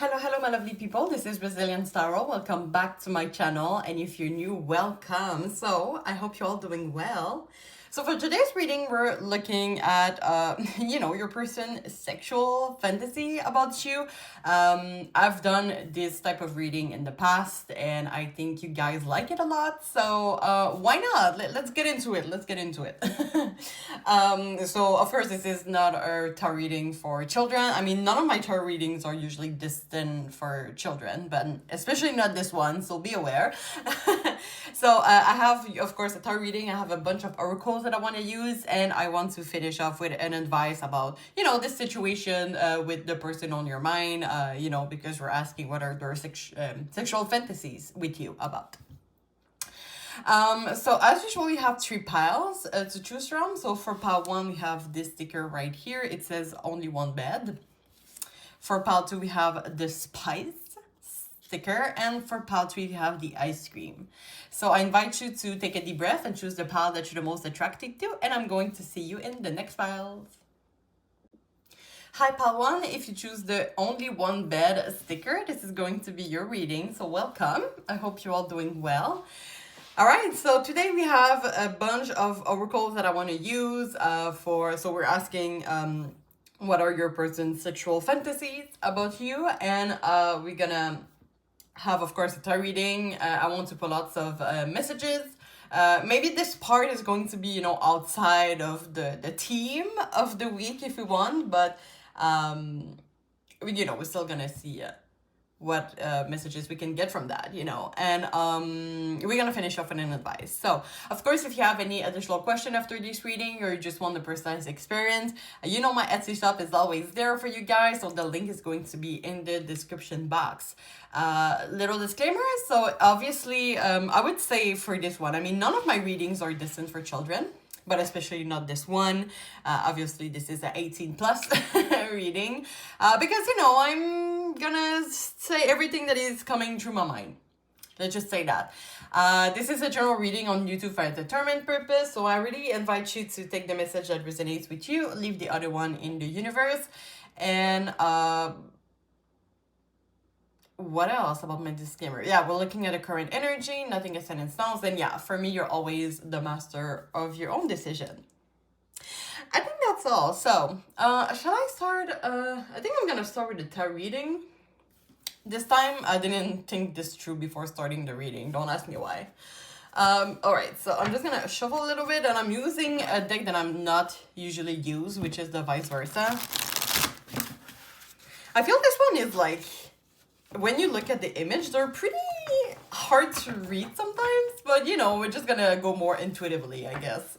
Hello, my lovely people. This is Brazilian Starro. Welcome back to my channel. And if you're new, welcome. So I hope you're all doing well. So for today's reading, we're looking at, your person's sexual fantasy about you. I've done this type of reading in the past, and I think you guys like it a lot. So why not? Let's get into it. Let's get into it. So of course, this is not a tarot reading for children. I mean, none of my tarot readings are usually destined for children, but especially not this one. So be aware. So I have, of course, a tarot reading. I have a bunch of oracles that I want to use, and I want to finish off with an advice about, this situation with the person on your mind, because we're asking what are their sexual fantasies with you about. So as usual, we have three piles to choose from. So for pile 1, we have this sticker right here. It says only one bed. For pile 2, we have the spice sticker, and for pile 3 we have the ice cream. So I invite you to take a deep breath and choose the pile that you're the most attracted to, and I'm going to see you in the next piles. Hi pile 1, if you choose the only one bed sticker, this is going to be your reading, so welcome. I hope you're all doing well. All right, so today we have a bunch of oracles that I want to use so we're asking what are your person's sexual fantasies about you, and we're gonna have, of course, a tarot reading. I want to pull lots of messages. Maybe this part is going to be, outside of the theme of the week if we want, but, we're still gonna see what messages we can get from that, and we're gonna finish off with an advice. So of course, if you have any additional question after this reading, or you just want the personalized experience, my Etsy shop is always there for you guys, so the link is going to be in the description box. Little disclaimer, so obviously I would say for this one, I mean, none of my readings are destined for children, but especially not this one. Obviously, this is an 18 plus reading because, I'm gonna say everything that is coming through my mind. Let's just say that. This is a general reading on YouTube for entertainment purpose, so I really invite you to take the message that resonates with you, leave the other one in the universe, and what else about my disclaimer? Yeah, we're looking at the current energy, nothing is set in stone. Then yeah, for me, you're always the master of your own decision. I think that's all. So, shall I start? I think I'm gonna start with the tarot reading. This time, I didn't think this through before starting the reading. Don't ask me why. Alright, so I'm just gonna shuffle a little bit, and I'm using a deck that I'm not usually use, which is the vice versa. I feel this one is like, when you look at the image, they're pretty hard to read sometimes, but we're just gonna go more intuitively, I guess.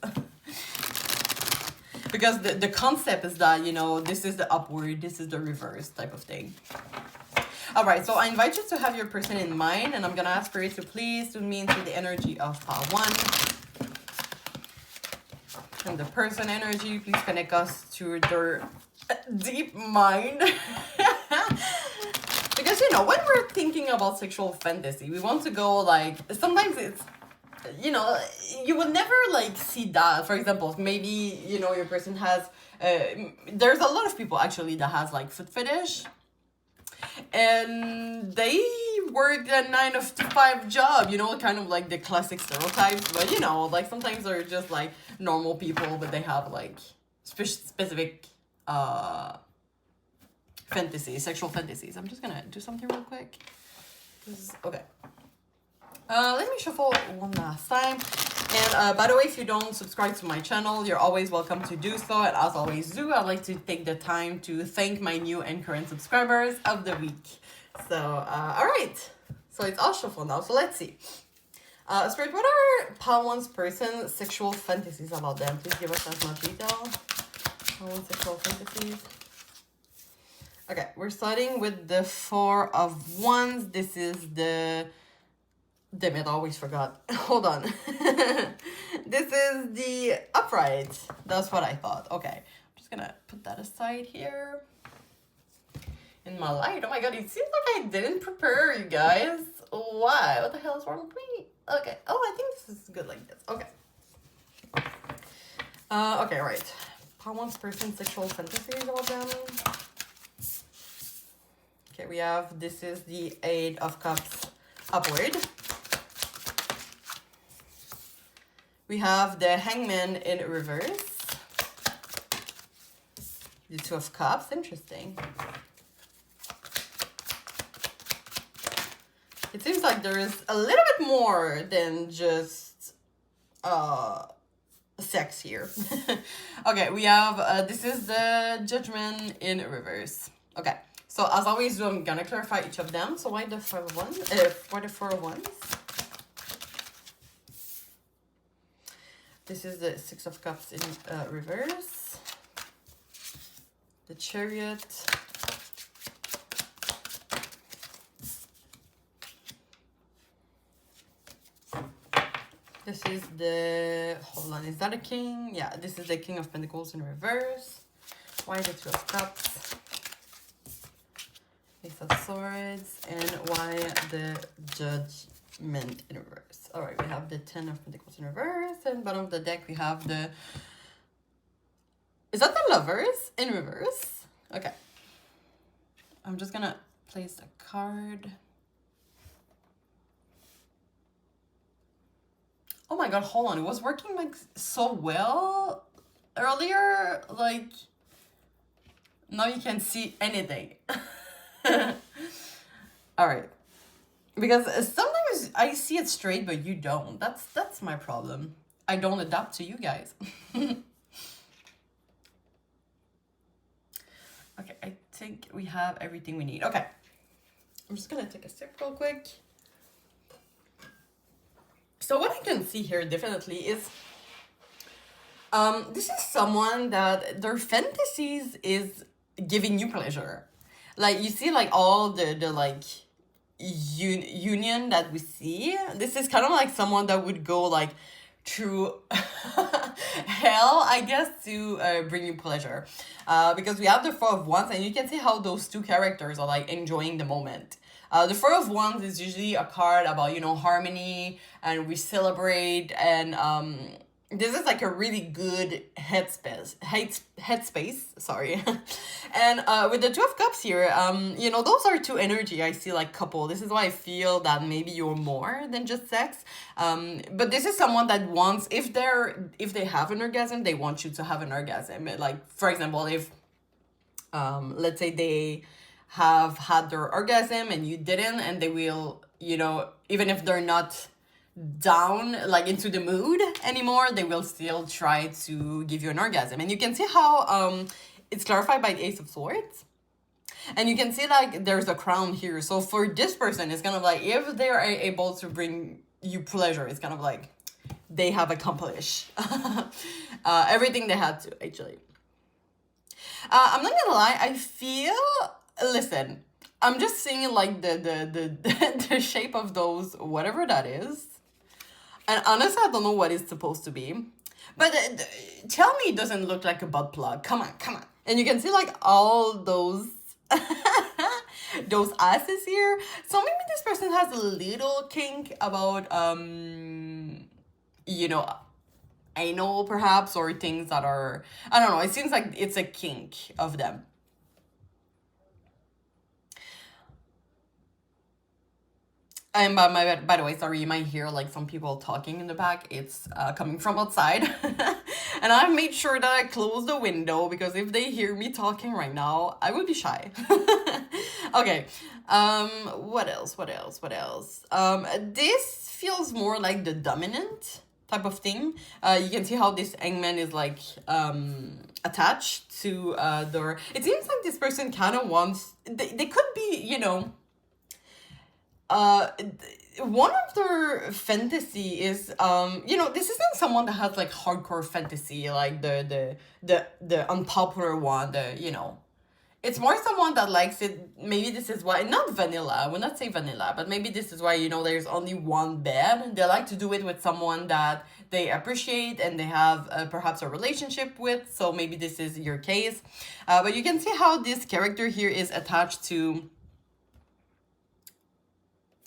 Because the concept is that, this is the upward, this is the reverse type of thing. All right, so I invite you to have your person in mind, and I'm gonna ask for you to please tune me into the energy of pile 1. And the person energy, please connect us to their deep mind. Because, when we're thinking about sexual fantasy, we want to go, like, sometimes it's, you would never, like, see that. For example, maybe, your person has, there's a lot of people, actually, that has, like, foot fetish. And they work a 9-to-5 job, kind of like the classic stereotypes. But, like, sometimes they're just, like, normal people, but they have, like, specific, fantasies, sexual fantasies. I'm just gonna do something real quick. Okay. Let me shuffle one last time. And by the way, if you don't subscribe to my channel, you're always welcome to do so. And as always do, I'd like to take the time to thank my new and current subscribers of the week. So, all right. So it's all shuffled now. So let's see. Spirit, what are pile 1's person's sexual fantasies about them? Please give us as much detail. Pile 1's sexual fantasies. Okay, we're starting with the 4 of Wands. This is the... Damn it, I always forgot. Hold on. This is the upright. That's what I thought. Okay, I'm just gonna put that aside here. In my light. Oh my god, it seems like I didn't prepare, you guys. Why? What the hell is wrong with me? Okay. Oh, I think this is good like this. Okay. Okay, right. Pile 1's person's sexual fantasies about them. Okay, we have, this is the Eight of Cups upward. We have the Hangman in reverse. The Two of Cups, interesting. It seems like there is a little bit more than just sex here. Okay, we have, this is the Judgment in reverse. Okay, so as always do, I'm gonna clarify each of them. So why the Four of Wands? Why the Four of Wands? This is the Six of Cups in reverse. The Chariot. This is the, hold on, is that a King? Yeah, this is the King of Pentacles in reverse. Why the Two of Cups? Ace of Swords. And why the Judgment in reverse? All right, we have the Ten of Pentacles in reverse. And bottom of the deck, we have the, is that the Lovers in reverse? Okay. I'm just gonna place a card. Oh my god, hold on. It was working like so well earlier. Like, now you can't see anything. Alright. Because sometimes I see it straight, but you don't. That's my problem. I don't adapt to you guys. Okay, I think we have everything we need. Okay. I'm just gonna take a sip real quick. So what I can see here definitely is, this is someone that their fantasies is giving you pleasure. Like, you see like all the like union that we see. This is kind of like someone that would go like through hell, I guess, to bring you pleasure. Because we have the Four of Wands, and you can see how those two characters are like enjoying the moment. The Four of Wands is usually a card about, you know, harmony, and we celebrate, and this is like a really good headspace, sorry. And with the Two of Cups here, you know, those are two energy I see like couple. This is why I feel that maybe you're more than just sex. But this is someone that wants, if they have an orgasm, they want you to have an orgasm. Like, for example, if let's say they have had their orgasm and you didn't, and they will, you know, even if they're not down like into the mood anymore, they will still try to give you an orgasm. And you can see how it's clarified by the Ace of Swords, and you can see like there's a crown here. So for this person, it's kind of like, if they are able to bring you pleasure, it's kind of like they have accomplished everything they had to, actually. I'm not gonna lie, I feel, listen, I'm just seeing like the shape of those, whatever that is. And honestly, I don't know what it's supposed to be. But tell me it doesn't look like a butt plug. Come on, come on. And you can see like all those those asses here. So maybe this person has a little kink about, you know, anal perhaps, or things that are, I don't know. It seems like it's a kink of them. And by the way, sorry, you might hear like some people talking in the back. It's coming from outside. And I made sure that I close the window, because if they hear me talking right now, I would be shy. Okay, what else? This feels more like the dominant type of thing. You can see how this Hangman is like attached to their, it seems like this person kind of wants, they could be, you know, one of their fantasy is, you know, this isn't someone that has like hardcore fantasy, like the unpopular one, you know, it's more someone that likes it. Maybe this is why, not vanilla, I would not say vanilla, but maybe this is why, you know, there's only one bed. They like to do it with someone that they appreciate and they have perhaps a relationship with. So maybe this is your case. But you can see how this character here is attached to,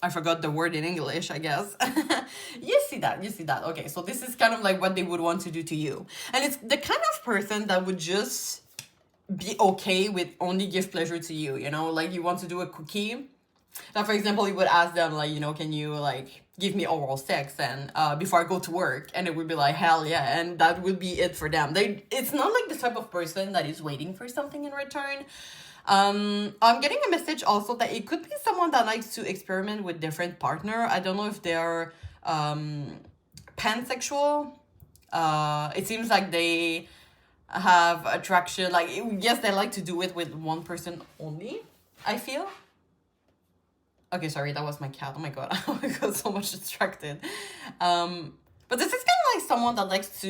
I forgot the word in English, I guess. You see that. Okay, so this is kind of like what they would want to do to you. And it's the kind of person that would just be okay with only give pleasure to you, you know, like you want to do a cookie. Now, for example, you would ask them, like, you know, can you, like, give me oral sex and before I go to work? And it would be like, hell yeah. And that would be it for them. It's not like the type of person that is waiting for something in return. I'm getting a message also that it could be someone that likes to experiment with different partner. I don't know if they're pansexual. It seems like they have attraction. Like, yes, they like to do it with one person only, I feel. Okay, sorry, that was my cat. Oh my god, I got so much distracted. But this is kind of like someone that likes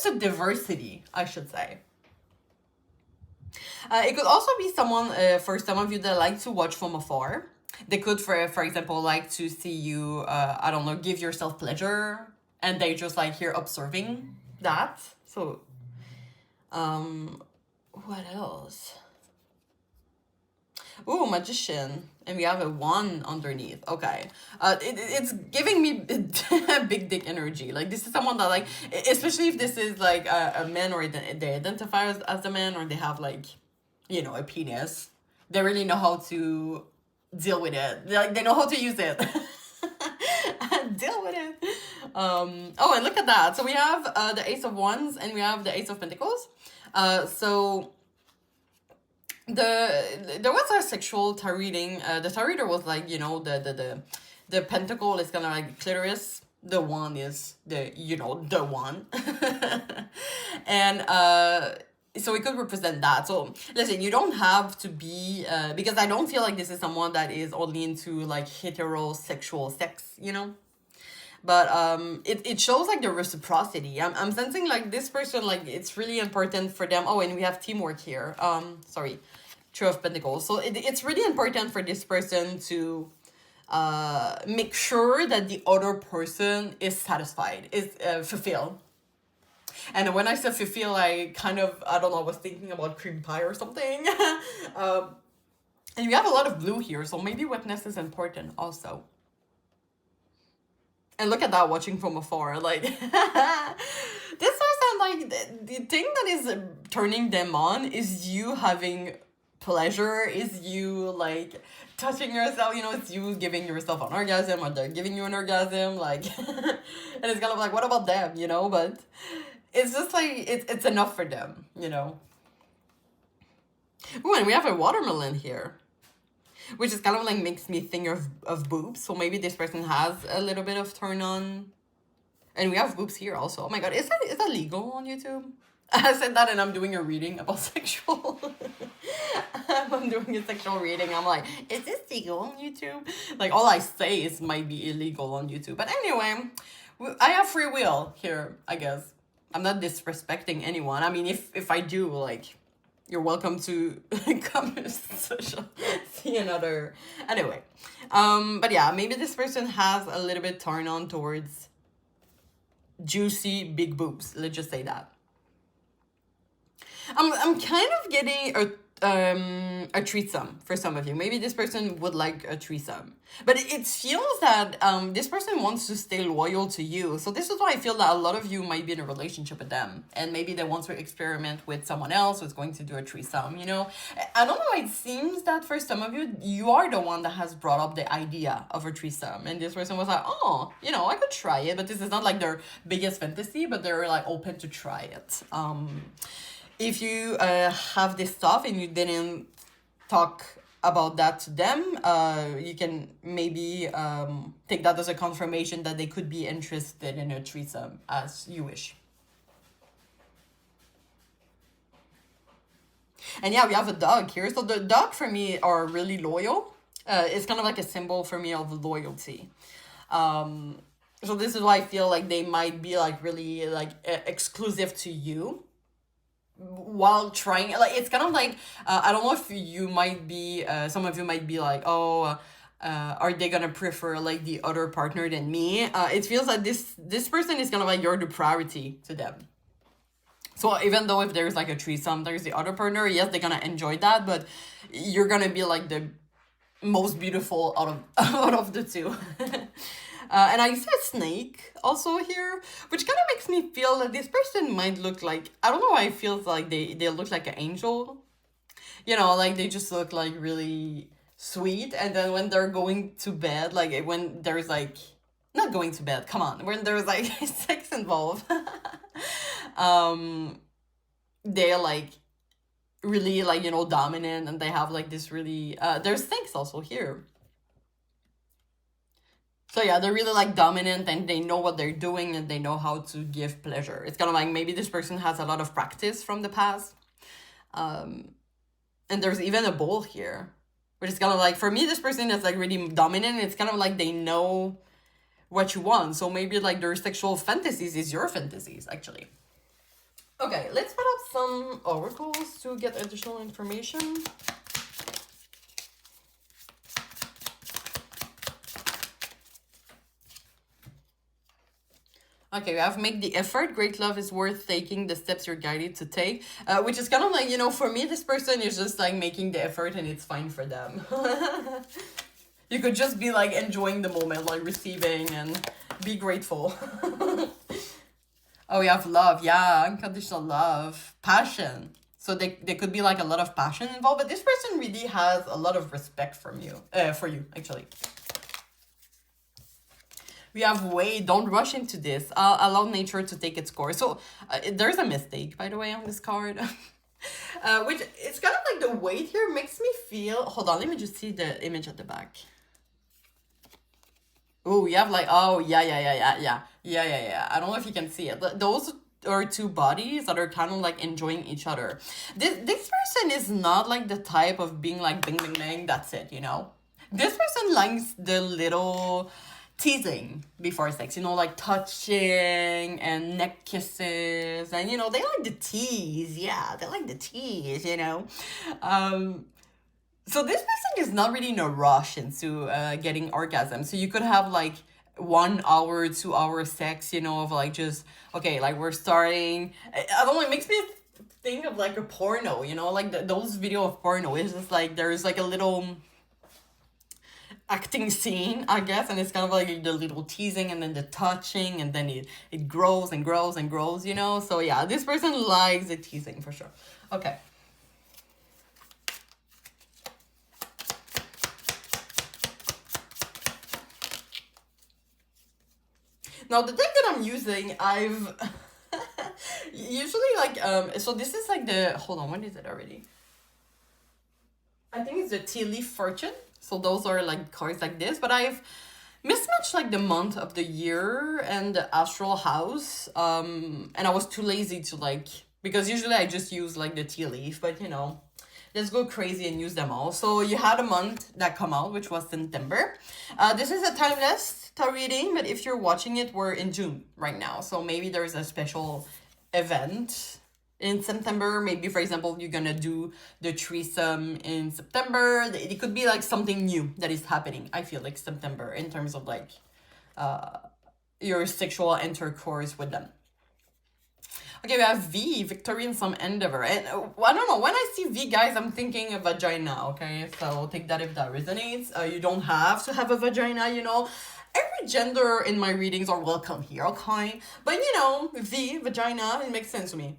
a diversity, I should say. It could also be someone, for some of you, that like to watch from afar. They could, for example, like to see you, I don't know, give yourself pleasure, and they just like here observing that. So, what else? Ooh, magician. And we have a 1 underneath. Okay. It's giving me big dick energy. Like, this is someone that, like, especially if this is, like, a man, or they identify as a man, or they have, like, you know, a penis. They really know how to deal with it. They know how to use it. Deal with it. Oh, and look at that. So we have the Ace of Wands, and we have the Ace of Pentacles. So... there was a sexual tarot reading. The tarot reader was like, you know, the pentacle is kind of like clitoris. The one is the one. And so it could represent that. So listen, you don't have to be because I don't feel like this is someone that is only into like heterosexual sex, you know. But it shows like the reciprocity. I'm sensing like this person, like it's really important for them. Oh, and we have teamwork here. Sorry, Two of Pentacles. So it's really important for this person to make sure that the other person is satisfied, is fulfilled. And when I said fulfill, I kind of, I don't know, was thinking about cream pie or something. And we have a lot of blue here, so maybe wetness is important also. And look at that, watching from afar. Like, this person, like, the thing that is turning them on is you having pleasure, is you, like, touching yourself, you know, it's you giving yourself an orgasm, or they're giving you an orgasm, like, and it's kind of like, what about them, you know? But it's just, like, it's enough for them, you know? Ooh, and we have a watermelon here, which is kind of like makes me think of boobs. So maybe this person has a little bit of turn on. And we have boobs here also. Oh my god, is that legal on YouTube? I said that and I'm doing a reading about sexual. I'm doing a sexual reading. I'm like, is this legal on YouTube? Like, all I say is might be illegal on YouTube. But anyway, I have free will here, I guess. I'm not disrespecting anyone. I mean, if I do, like... you're welcome to come see another. Anyway, but yeah, maybe this person has a little bit turn on towards juicy big boobs. Let's just say that. I'm kind of getting a threesome for some of you. Maybe this person would like a threesome, but it feels that this person wants to stay loyal to you. So this is why I feel that a lot of you might be in a relationship with them, and maybe they want to experiment with someone else who's going to do a threesome, you know. I don't know, it seems that for some of you, you are the one that has brought up the idea of a threesome, and this person was like, oh, you know, I could try it, but this is not like their biggest fantasy, but they're like open to try it. If you have this stuff and you didn't talk about that to them, you can maybe take that as a confirmation that they could be interested in a threesome, as you wish. And yeah, we have a dog here. So the dog for me are really loyal. It's kind of like a symbol for me of loyalty. So this is why I feel like they might be like really like exclusive to you. While trying, like, it's kind of like I don't know if you might be some of you might be like, oh, are they gonna prefer like the other partner than me? It feels like this person is kind of like you're the priority to them. So even though if there's like a threesome, there's the other partner, yes, they're gonna enjoy that, but you're gonna be like the most beautiful out of the two. And I see a snake also here, which kind of makes me feel that this person might look like, I don't know why it feels like they look like an angel. You know, like they just look like really sweet. And then when they're going to bed, like when there's like, not going to bed, come on, when there's like sex involved, um, they're like really like, you know, dominant, and they have like this really, there's snakes also here. So yeah, they're really like dominant, and they know what they're doing, and they know how to give pleasure. It's kind of like maybe this person has a lot of practice from the past. Um, and there's even a bowl here, which is kind of like, for me, this person is like really dominant. It's kind of like they know what you want. So maybe like their sexual fantasies is your fantasies, actually. Okay, let's put up some oracles to get additional information. Okay, we have make the effort. Great love is worth taking the steps you're guided to take. Which is kind of like, you know, for me, this person is just like making the effort and it's fine for them. You could just be like enjoying the moment, like receiving and be grateful. Oh, we have love. Yeah, unconditional love. Passion. So they could be like a lot of passion involved, but this person really has a lot of respect from you, for you, actually. We have wait, don't rush into this. Allow nature to take its course. So there's a mistake, by the way, on this card. Which it's kind of like the weight here makes me feel. Hold on, let me just see the image at the back. Oh, we have like, oh, yeah. I don't know if you can see it. Those are two bodies that are kind of like enjoying each other. This person is not like the type of being like bing, bing, bing, that's it, you know? This person likes the little teasing before sex, you know, like touching and neck kisses, and you know, they like the tease. Yeah, they like the tease, you know. So this person is not really in a rush into getting orgasm. So you could have like 1 hour, 2 hour sex, you know, of like just, okay, like we're starting. I don't know, it makes me think of like a porno, you know, like those video of porno. It's just like there's like a little acting scene, I guess, and it's kind of like the little teasing and then the touching, and then it grows and grows and grows, you know. So yeah, this person likes the teasing for sure. Okay. Now the deck that I'm using, I've usually like so this is like the, hold on, when is it already? I think it's the Tea Leaf Fortune. So those are like cards like this, but I've mismatched like the month of the year and the astral house. And I was too lazy to like, because usually I just use like the tea leaf, but you know, let's go crazy and use them all. So you had a month that come out, which was September. This is a timeless tarot reading, but if you're watching it, we're in June right now. So maybe there's a special event in September. Maybe, for example, you're gonna do the threesome in September. It could be like something new that is happening, I feel like, September, in terms of like your sexual intercourse with them. Okay, we have V, victory in some endeavor. And I don't know, when I see V, guys, I'm thinking of vagina, okay? So take that if that resonates. You don't have to have a vagina, you know. Every gender in my readings are welcome here, okay? But, you know, V, vagina, it makes sense to me.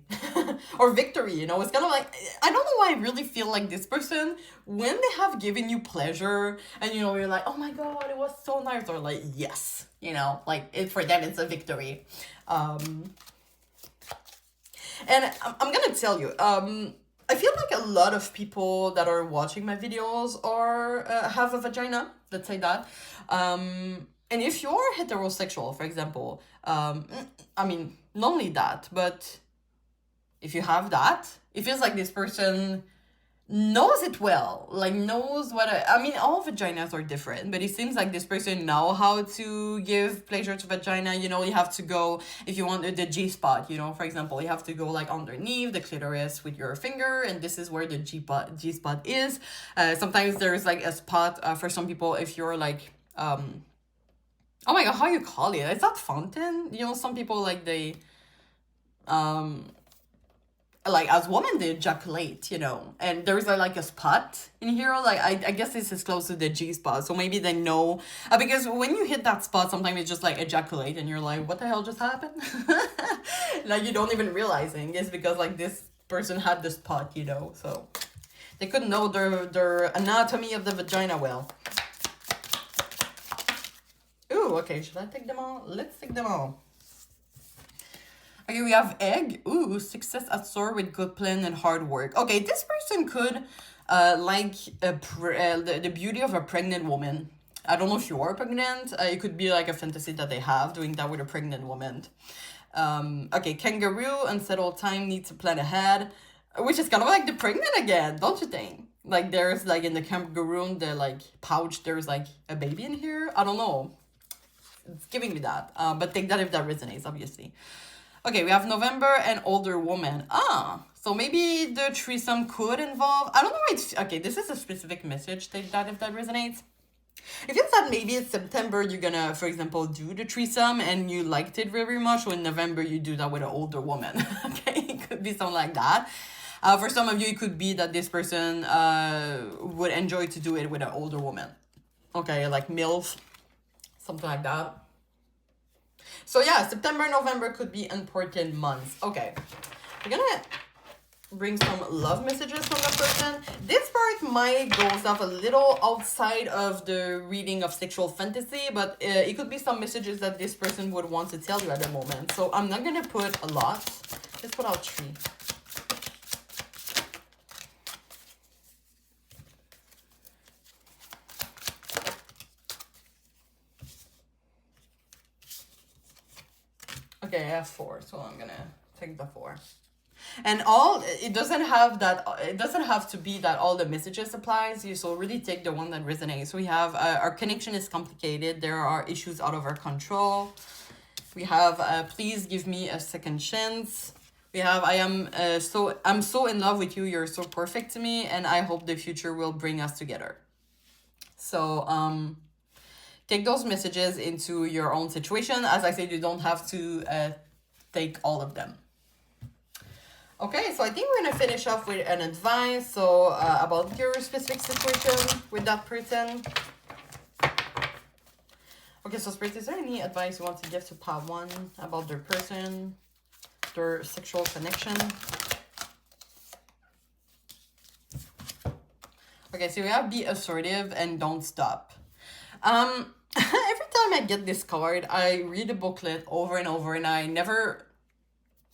Or victory, you know, it's kind of like, I don't know why I really feel like this person, when they have given you pleasure, and, you know, you're like, oh my God, it was so nice, or like, yes, you know, like, for them, it's a victory. And I'm gonna tell you, I feel like a lot of people that are watching my videos are have a vagina, let's say that. And if you're heterosexual, for example, I mean, not only that, but if you have that, it feels like this person knows it well, like knows what I mean, all vaginas are different, but it seems like this person know how to give pleasure to vagina. You know, you have to go, if you want the G spot, you know, for example, you have to go like underneath the clitoris with your finger, and this is where the G spot is. Sometimes there's like a spot for some people, if you're like oh my God, how you call it? Is that fountain? You know, some people like they like as women they ejaculate, you know, and there's like a spot in here, like I guess this is close to the G spot, so maybe they know, because when you hit that spot sometimes it's just like ejaculate and you're like, what the hell just happened? Like you don't even realizing it's because like this person had the spot, you know, so they couldn't know their anatomy of the vagina well. Ooh, okay, should I take them all? Let's take them all. Okay, we have egg. Ooh, success at soar with good plan and hard work. Okay, this person could like the beauty of a pregnant woman. I don't know if you are pregnant. It could be like a fantasy that they have, doing that with a pregnant woman. Okay, kangaroo, unsettled time, needs to plan ahead. Which is kind of like the pregnant again, don't you think? Like there's like in the kangaroo, the like pouch, there's like a baby in here. I don't know. It's giving me that. But take that if that resonates, obviously. Okay, we have November and older woman. So maybe the threesome could involve, I don't know, it's, okay, this is a specific message, take that if that resonates. It feels that maybe it's September, you're gonna, for example, do the threesome and you liked it very much, or in November you do that with an older woman. Okay, it could be something like that. For some of you, it could be that this person would enjoy to do it with an older woman. Okay, like MILF, something like that. So yeah, September, November could be important months. Okay, we're gonna bring some love messages from the person. This part might go stuff a little outside of the reading of sexual fantasy, but it could be some messages that this person would want to tell you at the moment. So I'm not gonna put a lot. Let's put out 3. Okay, I have 4, so I'm gonna take the 4. And it doesn't have to be that all the messages applies. You so really take the one that resonates. So we have our connection is complicated. There are issues out of our control. We have please give me a second chance. We have I'm so in love with you. You're so perfect to me, and I hope the future will bring us together. So take those messages into your own situation. As I said, you don't have to take all of them. Okay, so I think we're gonna finish off with an advice. So about your specific situation with that person. Okay, so Spirit, is there any advice you want to give to part 1 about their person, their sexual connection? Okay, so we have be assertive and don't stop. Every time I get this card, I read the booklet over and over, and I never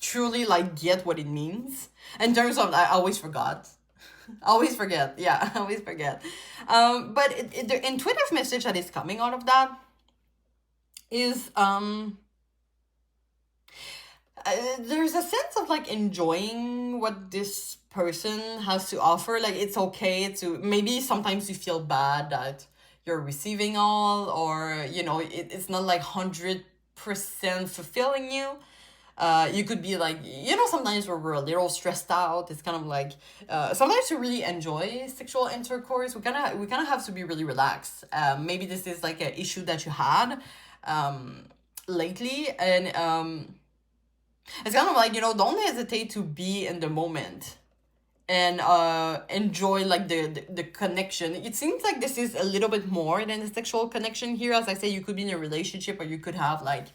truly like get what it means. In terms of, I always forgot. Always forget. Yeah, I always forget. But the intuitive message that is coming out of that is there's a sense of like enjoying what this person has to offer. Like it's okay to, maybe sometimes you feel bad that you're receiving all, or you know, it's not like 100% fulfilling you. You could be like, you know, sometimes we're a little stressed out. It's kind of like sometimes to really enjoy sexual intercourse, we kind of have to be really relaxed. Maybe this is like an issue that you had lately, and it's kind of like, you know, don't hesitate to be in the moment and enjoy like the connection. It seems like this is a little bit more than a sexual connection here. As I say, you could be in a relationship, or you could have like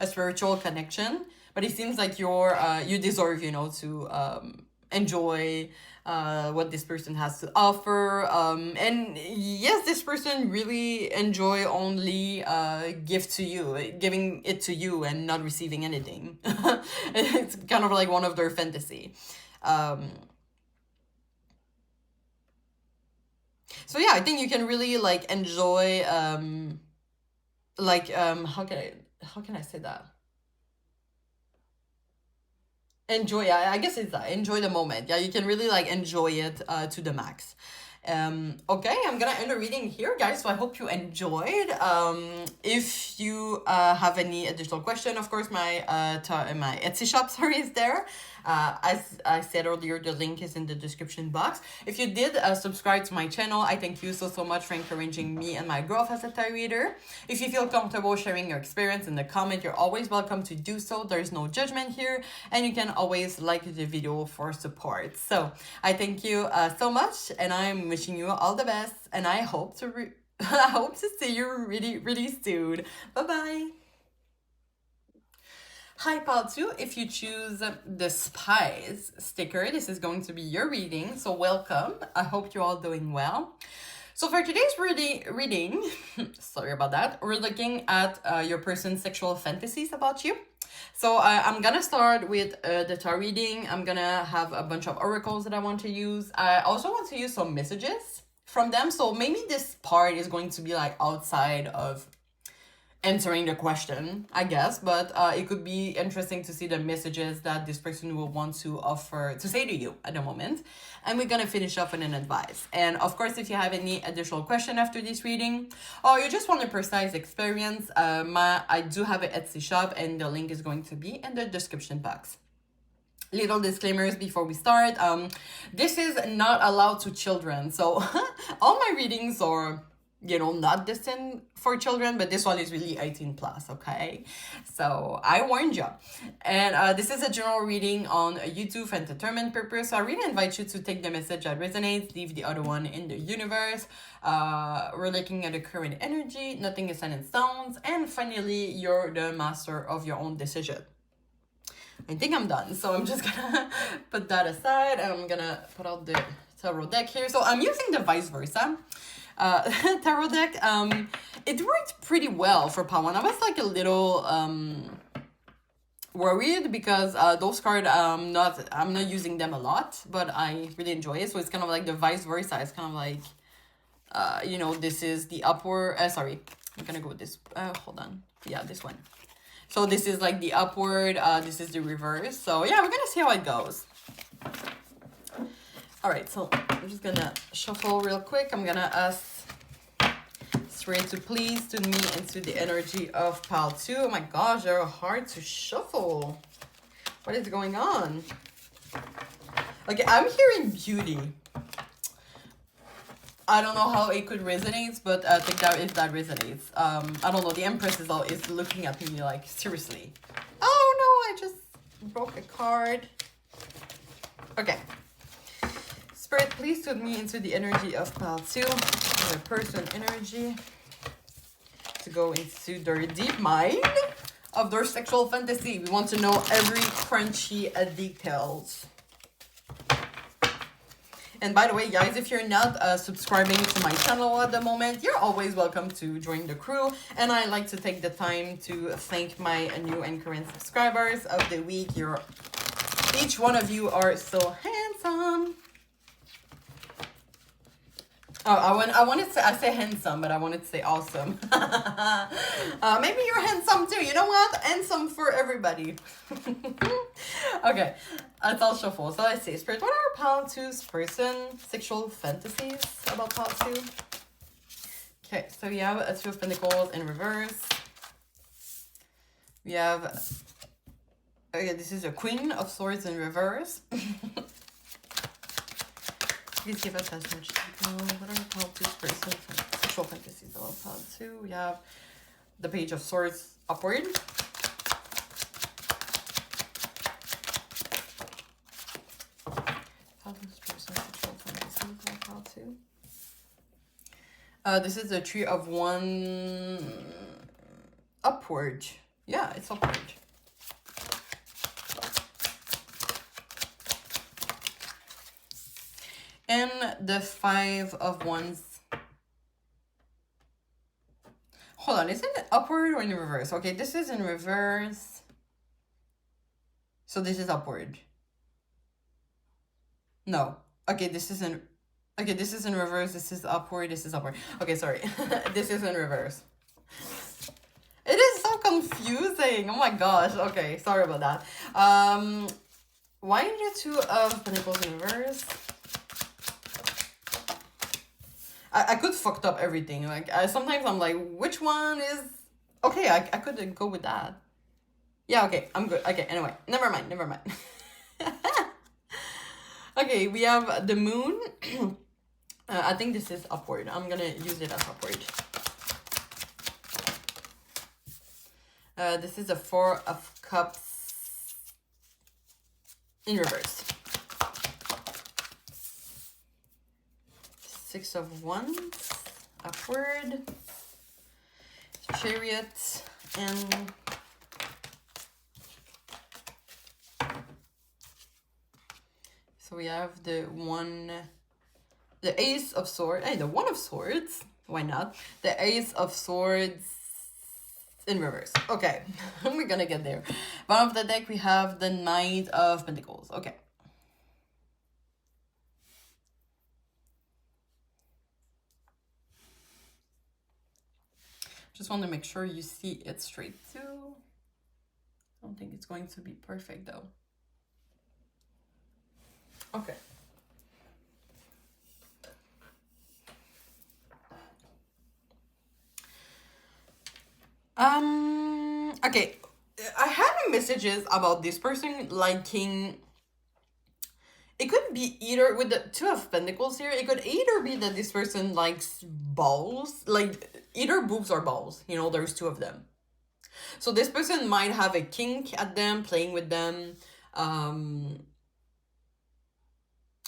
a spiritual connection, but it seems like you deserve, you know, to enjoy what this person has to offer, and yes, this person really enjoy only giving it to you and not receiving anything. It's kind of like one of their fantasy. So yeah, I think you can really like enjoy how can I say that? Enjoy, yeah, I guess it's that. Enjoy the moment. Yeah, you can really like enjoy it to the max. Okay, I'm gonna end the reading here, guys, so I hope you enjoyed. If you have any additional question, of course, my my Etsy shop, sorry, is there. As I said earlier, the link is in the description box. If you did subscribe to my channel, I thank you so much for encouraging me and my growth as a tarot reader. If you feel comfortable sharing your experience in the comment, you're always welcome to do so. There's no judgment here, and you can always like the video for support. So I thank you so much, and I'm wishing you all the best, and I hope to I hope to see you really soon. Bye bye. Hi, Pal 2. If you choose the Spies sticker, this is going to be your reading. So welcome. I hope you're all doing well. So for today's reading, sorry about that, we're looking at your person's sexual fantasies about you. So I'm gonna start with the tarot reading. I'm gonna have a bunch of oracles that I want to use. I also want to use some messages from them. So maybe this part is going to be like outside of answering the question, I guess, but it could be interesting to see the messages that this person will want to offer to say to you at the moment. And we're gonna finish off with an advice. And of course, if you have any additional question after this reading, or you just want a personalized experience, I do have an Etsy shop, and the link is going to be in the description box. Little disclaimers before we start. This is not allowed to children, so all my readings are, you know, not destined for children, but this one is really 18 plus, okay? So I warned you. And this is a general reading on YouTube for entertainment purpose. So I really invite you to take the message that resonates, leave the other one in the universe. We're looking at the current energy, nothing is set in stones, and finally, you're the master of your own decision. I think I'm done, so I'm just gonna put that aside, and I'm gonna put out the tarot deck here. So I'm using the vice versa tarot deck. It worked pretty well for part 1. I was like a little worried because those cards, I'm not using them a lot, but I really enjoy it. So it's kind of like the vice versa. It's kind of like you know, this is the upward, sorry, I'm gonna go with this, hold on, yeah, this one. So this is like the upward, this is the reverse. So yeah, we're gonna see how it goes. All right, so I'm just gonna shuffle real quick. I'm gonna ask Spirit to please tune me into the energy of pile 2. Oh my gosh, they're hard to shuffle. What is going on? Okay, I'm hearing beauty. I don't know how it could resonate, but I think that if that resonates. I don't know, the Empress is looking at me like, seriously. Oh no, I just broke a card. Okay. Spirit, please tune me into the energy of pile 2, the person energy, to go into their deep mind of their sexual fantasy. We want to know every crunchy details. And by the way, guys, if you're not subscribing to my channel at the moment, you're always welcome to join the crew. And I like to take the time to thank my new and current subscribers of the week. Each one of you are so handsome. Oh, I wanted to say, I say handsome, but I wanted to say awesome. Maybe you're handsome too. You know what? Handsome for everybody. Okay, let's all shuffle. So let's see. Spirit, what are pile 2's person sexual fantasies about pile 2? Okay, so we have a 2 of Pentacles in reverse. We have, okay, this is a Queen of Swords in reverse. Please give us as much detail. What are pile 2's person sexual fantasies about pile 2? We have the Page of Swords upward. Pile 2's person sexual fantasies about pile 2. This is the Tree of One upward. Yeah, it's upward. And the 5 of Wands. Hold on, is it upward or in reverse? Okay, this is in reverse. So this is upward. No. Okay, this is in... Okay, this is in reverse. This is upward. This is upward. Okay, sorry. This is in reverse. It is so confusing. Oh my gosh. Okay, sorry about that. Why the 2 of Pentacles in reverse? I could fucked up everything. Like sometimes I'm like, which one is okay? I could go with that. Yeah, okay, I'm good. Okay, anyway, never mind, never mind. Okay, we have the moon. I think this is upward. I'm gonna use it as upward. This is a Four of Cups in reverse. Six of Wands, upward. Chariot, and so we have the Ace of Swords. Hey, the One of Swords. Why not? The Ace of Swords in reverse. Okay, we're gonna get there. Bottom of the deck, we have the Knight of Pentacles. Okay. Just want to make sure you see it straight too. I don't think it's going to be perfect though. Okay. Okay. I had messages about this person liking. It could be either with the Two of Pentacles here. It could either be that this person likes balls, like either boobs or balls. You know, there's two of them. So this person might have a kink at them, playing with them.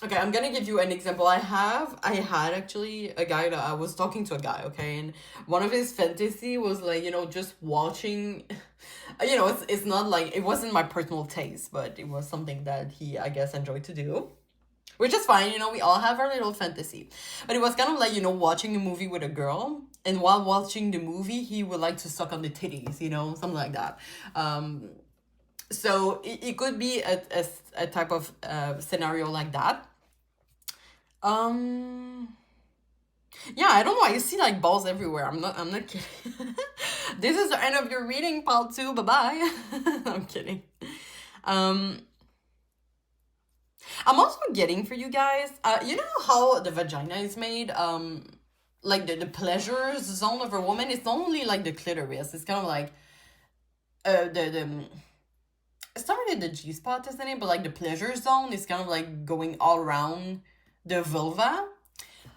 Okay, I'm gonna give you an example. I had actually a guy that I was talking to a guy, okay, and one of his fantasy was like, you know, just watching, you know, it's not like, it wasn't my personal taste, but it was something that he, I guess, enjoyed to do. Which is fine, you know, we all have our little fantasy. But it was kind of like, you know, watching a movie with a girl, and while watching the movie, he would like to suck on the titties, you know, something like that. So it could be a type of scenario like that. Yeah, I don't know. I see like balls everywhere. I'm not kidding. This is the end of your reading, part 2. Bye-bye. I'm kidding. I'm also getting for you guys, you know how the vagina is made? Like the pleasure zone of a woman, it's not only like the clitoris, it's kind of like the it's not really the G-spot, isn't it? But like the pleasure zone is kind of like going all around the vulva.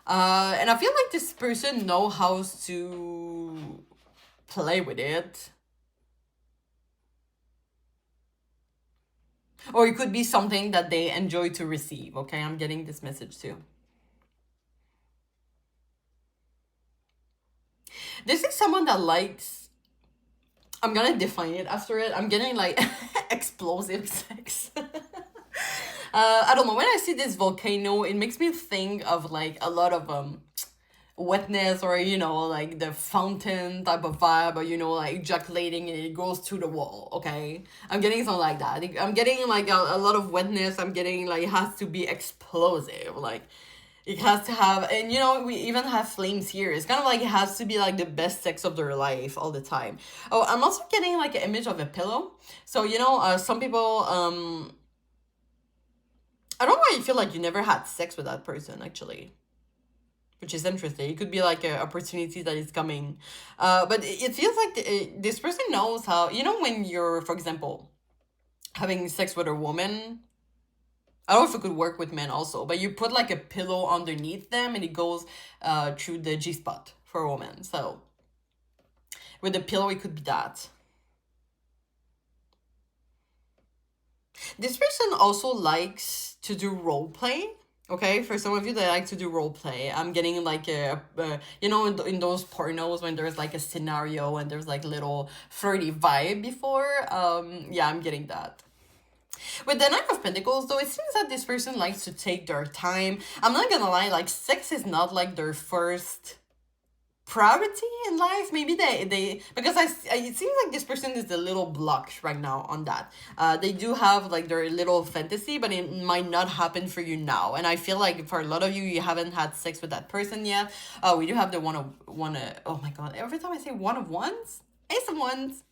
And I feel like this person knows how to play with it. Or it could be something that they enjoy to receive, okay? I'm getting this message too. This is someone that likes... I'm gonna define it after it. I'm getting like explosive sex. I don't know. When I see this volcano, it makes me think of like a lot of wetness, or you know, like the fountain type of vibe, or you know, like ejaculating and it goes to the wall. Okay, I'm getting something like that. I'm getting like a lot of wetness. I'm getting like it has to be explosive. Like it has to have, and you know, we even have flames here. It's kind of like it has to be like the best sex of their life all the time. Oh, I'm also getting like an image of a pillow. So you know, some people I don't know why you feel like you never had sex with that person, actually. Which is interesting. It could be like an opportunity that is coming. But it feels like this person knows how... You know when you're, for example, having sex with a woman... I don't know if it could work with men also, but you put like a pillow underneath them and it goes through the G-spot for a woman. So with the pillow, it could be that. This person also likes to do role play. Okay, for some of you that like to do role play, I'm getting like you know, in those pornos when there's like a scenario and there's like little flirty vibe before. Yeah, I'm getting that. With the Knight of Pentacles, though, it seems that this person likes to take their time. I'm not gonna lie, like sex is not like their first priority in life. Maybe they because it seems like this person is a little blocked right now on that. They do have like their little fantasy, but it might not happen for you now. And I feel like for a lot of you, you haven't had sex with that person yet. We do have the oh my god, every time I say one of wands, Ace of Wands.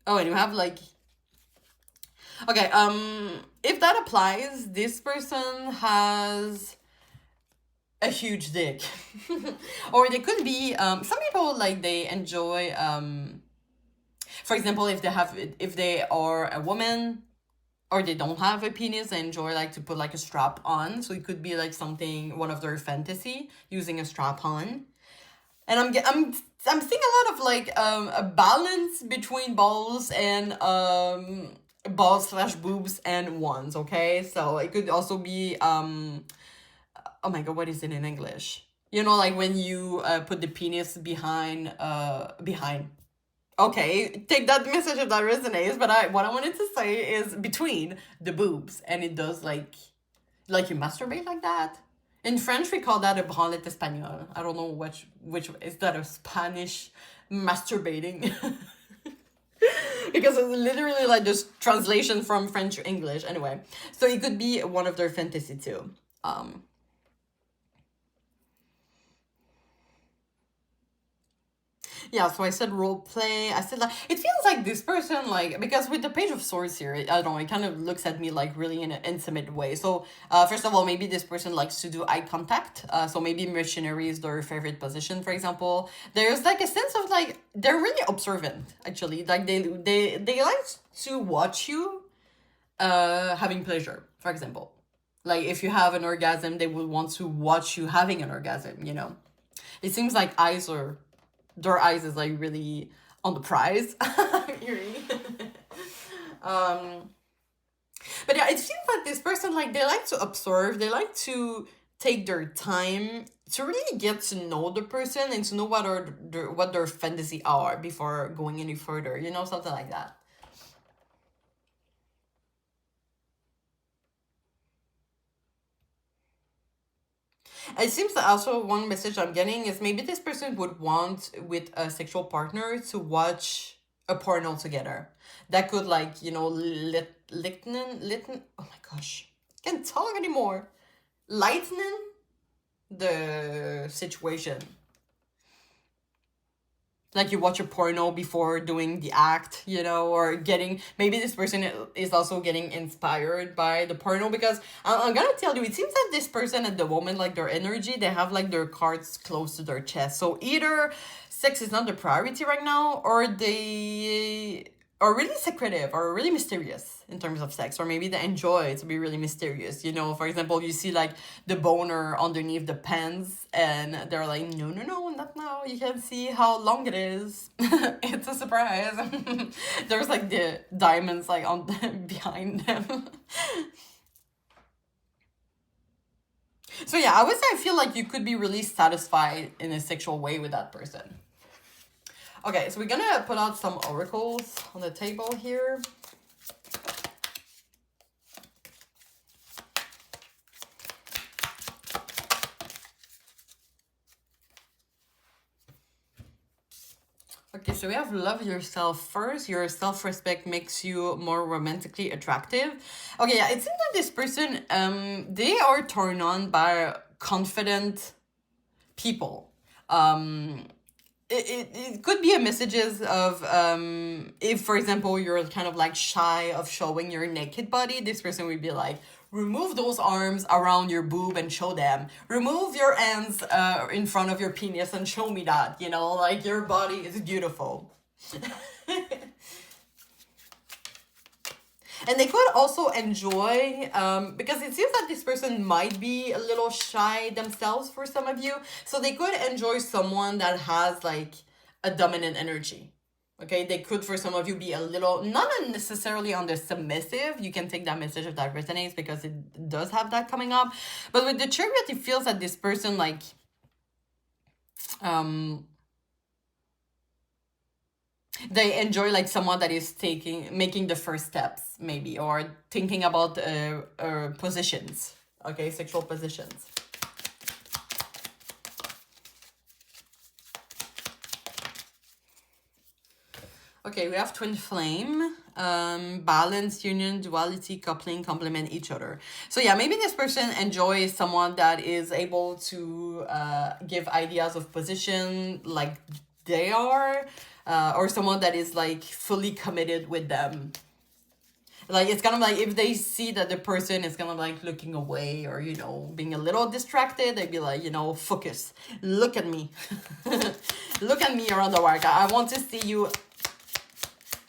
Oh, and you have like... Okay, if that applies, this person has a huge dick. Or they could be some people like they enjoy for example, if they are a woman or they don't have a penis, they enjoy like to put like a strap on. So it could be like something, one of their fantasy, using a strap on. And I'm seeing a lot of like a balance between balls and balls slash boobs and ones. Okay, so it could also be oh my god, what is it in English? You know, like when you put the penis behind. Okay, take that message if that resonates. But what I wanted to say is between the boobs, and it does like you masturbate like that. In French, we call that a branlette espagnole. I don't know which is that a Spanish masturbating. Because it's literally like just translation from French to English. Anyway, so it could be one of their fantasy too. Yeah, so I said role play. I said like it feels like this person like, because with the Page of Swords here, I don't know, it kind of looks at me like really in an intimate way. So first of all, maybe this person likes to do eye contact. So maybe missionary is their favorite position, for example. There's like a sense of like they're really observant actually. Like they like to watch you having pleasure, for example. Like if you have an orgasm, they will want to watch you having an orgasm, you know. It seems like their eyes is like really on the prize. But yeah, it seems like this person, like they like to observe, they like to take their time to really get to know the person and to know what their fantasy are before going any further, you know, something like that. It seems that also one message I'm getting is maybe this person would want with a sexual partner to watch a porno together. That could like, you know, oh my gosh. Can't talk anymore. Lightening the situation. Like you watch a porno before doing the act, you know, or maybe this person is also getting inspired by the porno, because I'm gonna tell you, it seems that this person at the moment, like their energy, they have like their cards close to their chest. So either sex is not the priority right now, or they are really secretive or really mysterious in terms of sex, or maybe they enjoy to be really mysterious, you know. For example, you see like the boner underneath the pants and they're like, no, not now, you can see how long it is. It's a surprise. There's like the diamonds like on behind them. So yeah, I would say I feel like you could be really satisfied in a sexual way with that person. Okay, so we're gonna put out some oracles on the table here. Okay, so we have love yourself first. Your self-respect makes you more romantically attractive. Okay, yeah, it seems like this person, they are turned on by confident people. It could be a messages of if for example you're kind of like shy of showing your naked body, this person would be like, remove those arms around your boob and show them, remove your hands in front of your penis and show me that, you know, like your body is beautiful. And they could also enjoy, because it seems that this person might be a little shy themselves for some of you. So they could enjoy someone that has like a dominant energy. Okay, they could, for some of you, be a little, not necessarily on the submissive. You can take that message if that resonates, because it does have that coming up. But with the Chariot, it feels that this person like, they enjoy like someone that is making the first steps, maybe, or thinking about positions, okay, sexual positions. Okay, we have twin flame, balance, union, duality, coupling, complement each other. So yeah, maybe this person enjoys someone that is able to give ideas of position like they are, or someone that is like fully committed with them. Like, it's kind of like if they see that the person is kind of like looking away or, you know, being a little distracted, they'd be like, you know, focus. Look at me. Look at me around the work. I want to see you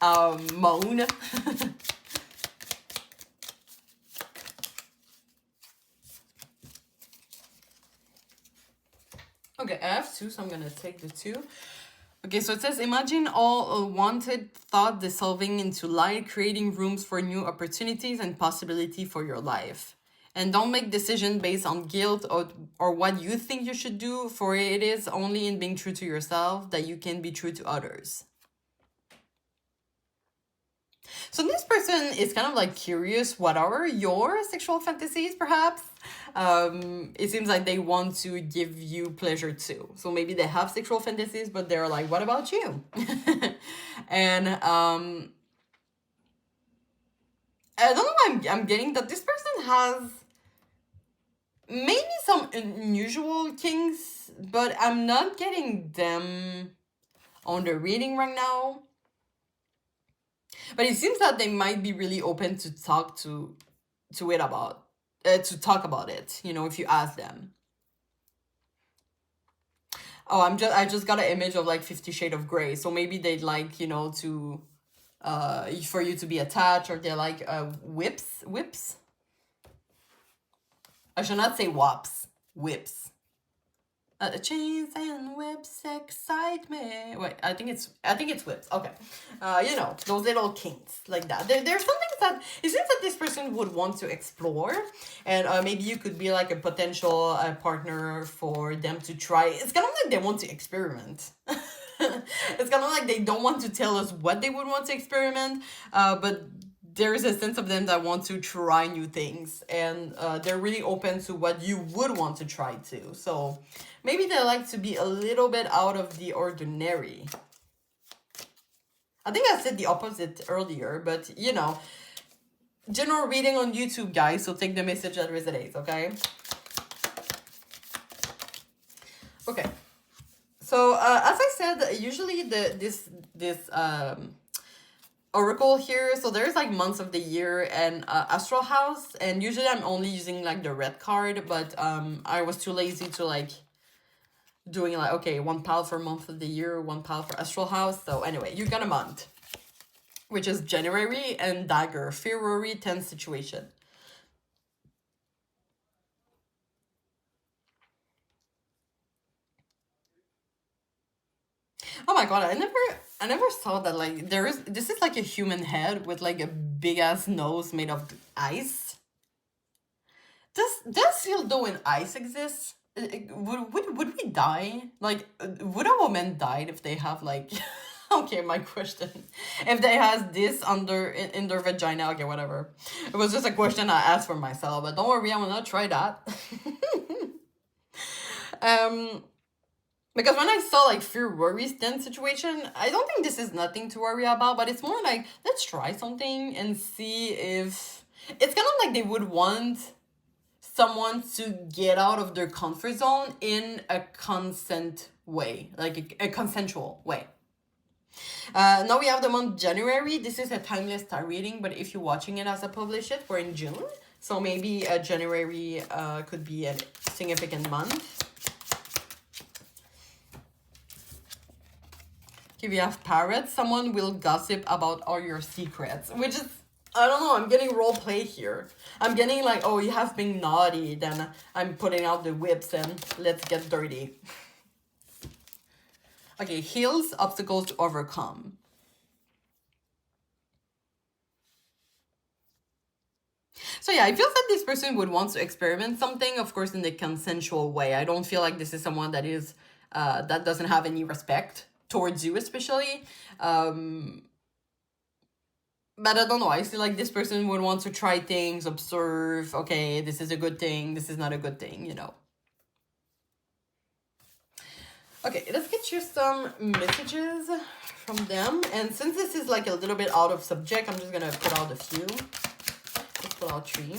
moan. Okay, I have two, so I'm gonna take the two. Okay, so it says, imagine all wanted thought dissolving into light, creating rooms for new opportunities and possibility for your life. And don't make decisions based on guilt or what you think you should do, for it is only in being true to yourself that you can be true to others. So this person is kind of like curious, what are your sexual fantasies, perhaps? It seems like they want to give you pleasure too. So maybe they have sexual fantasies, but they're like, what about you? And I don't know, I'm getting that this person has maybe some unusual kinks, but I'm not getting them on the reading right now. But it seems that they might be really open to talk to talk about it, you know, if you ask them. Oh, I just got an image of like 50 Shades of Grey, so maybe they'd like, you know, to for you to be attached, or they're like whips. I should not say wops, whips. Chains and whips excite me. Wait, I think it's whips. Okay, you know, those little kinks like that. There's some things that it seems that this person would want to explore, and maybe you could be like a potential partner for them to try. It's kind of like they want to experiment. It's kind of like they don't want to tell us what they would want to experiment, but there is a sense of them that want to try new things, and they're really open to what you would want to try too. So maybe they like to be a little bit out of the ordinary. I think I said the opposite earlier, but you know, general reading on YouTube, guys, so take the message that resonates, okay? Okay. So as I said, usually this oracle here, so there's like months of the year and astral house, and usually I'm only using like the red card, but I was too lazy to like doing like, okay, one pile for month of the year, one pile for astral house. So anyway, you got a month, which is January, and dagger, February, tense situation. Oh my god, I never saw that. Like, this is like a human head with like a big ass nose made of ice. Does dildo in ice exist? Would we die? Like, would a woman die if they have like okay, my question. If they has this in their vagina, okay, whatever. It was just a question I asked for myself, but don't worry, I'm gonna try that. Because when I saw like fear, worry, stand situation, I don't think this is nothing to worry about, but it's more like, let's try something and see if it's kind of like they would want someone to get out of their comfort zone in a consent way, like a consensual way. Now we have the month January. This is a timeless star reading, but if you're watching it as I publish it, we're in June. So maybe January could be a significant month. If you have parrots, someone will gossip about all your secrets, which is, I don't know, I'm getting role play here. I'm getting like, oh, you have been naughty, then I'm putting out the whips and let's get dirty. Okay, hills, obstacles to overcome. So yeah, I feel that this person would want to experiment something, of course, in the consensual way. I don't feel like this is someone that is, that doesn't have any respect towards you, especially. But I don't know, I feel like this person would want to try things, observe, okay, this is a good thing, this is not a good thing, you know. Okay, let's get you some messages from them. And since this is like a little bit out of subject, I'm just gonna put out a few. Let's put out 3.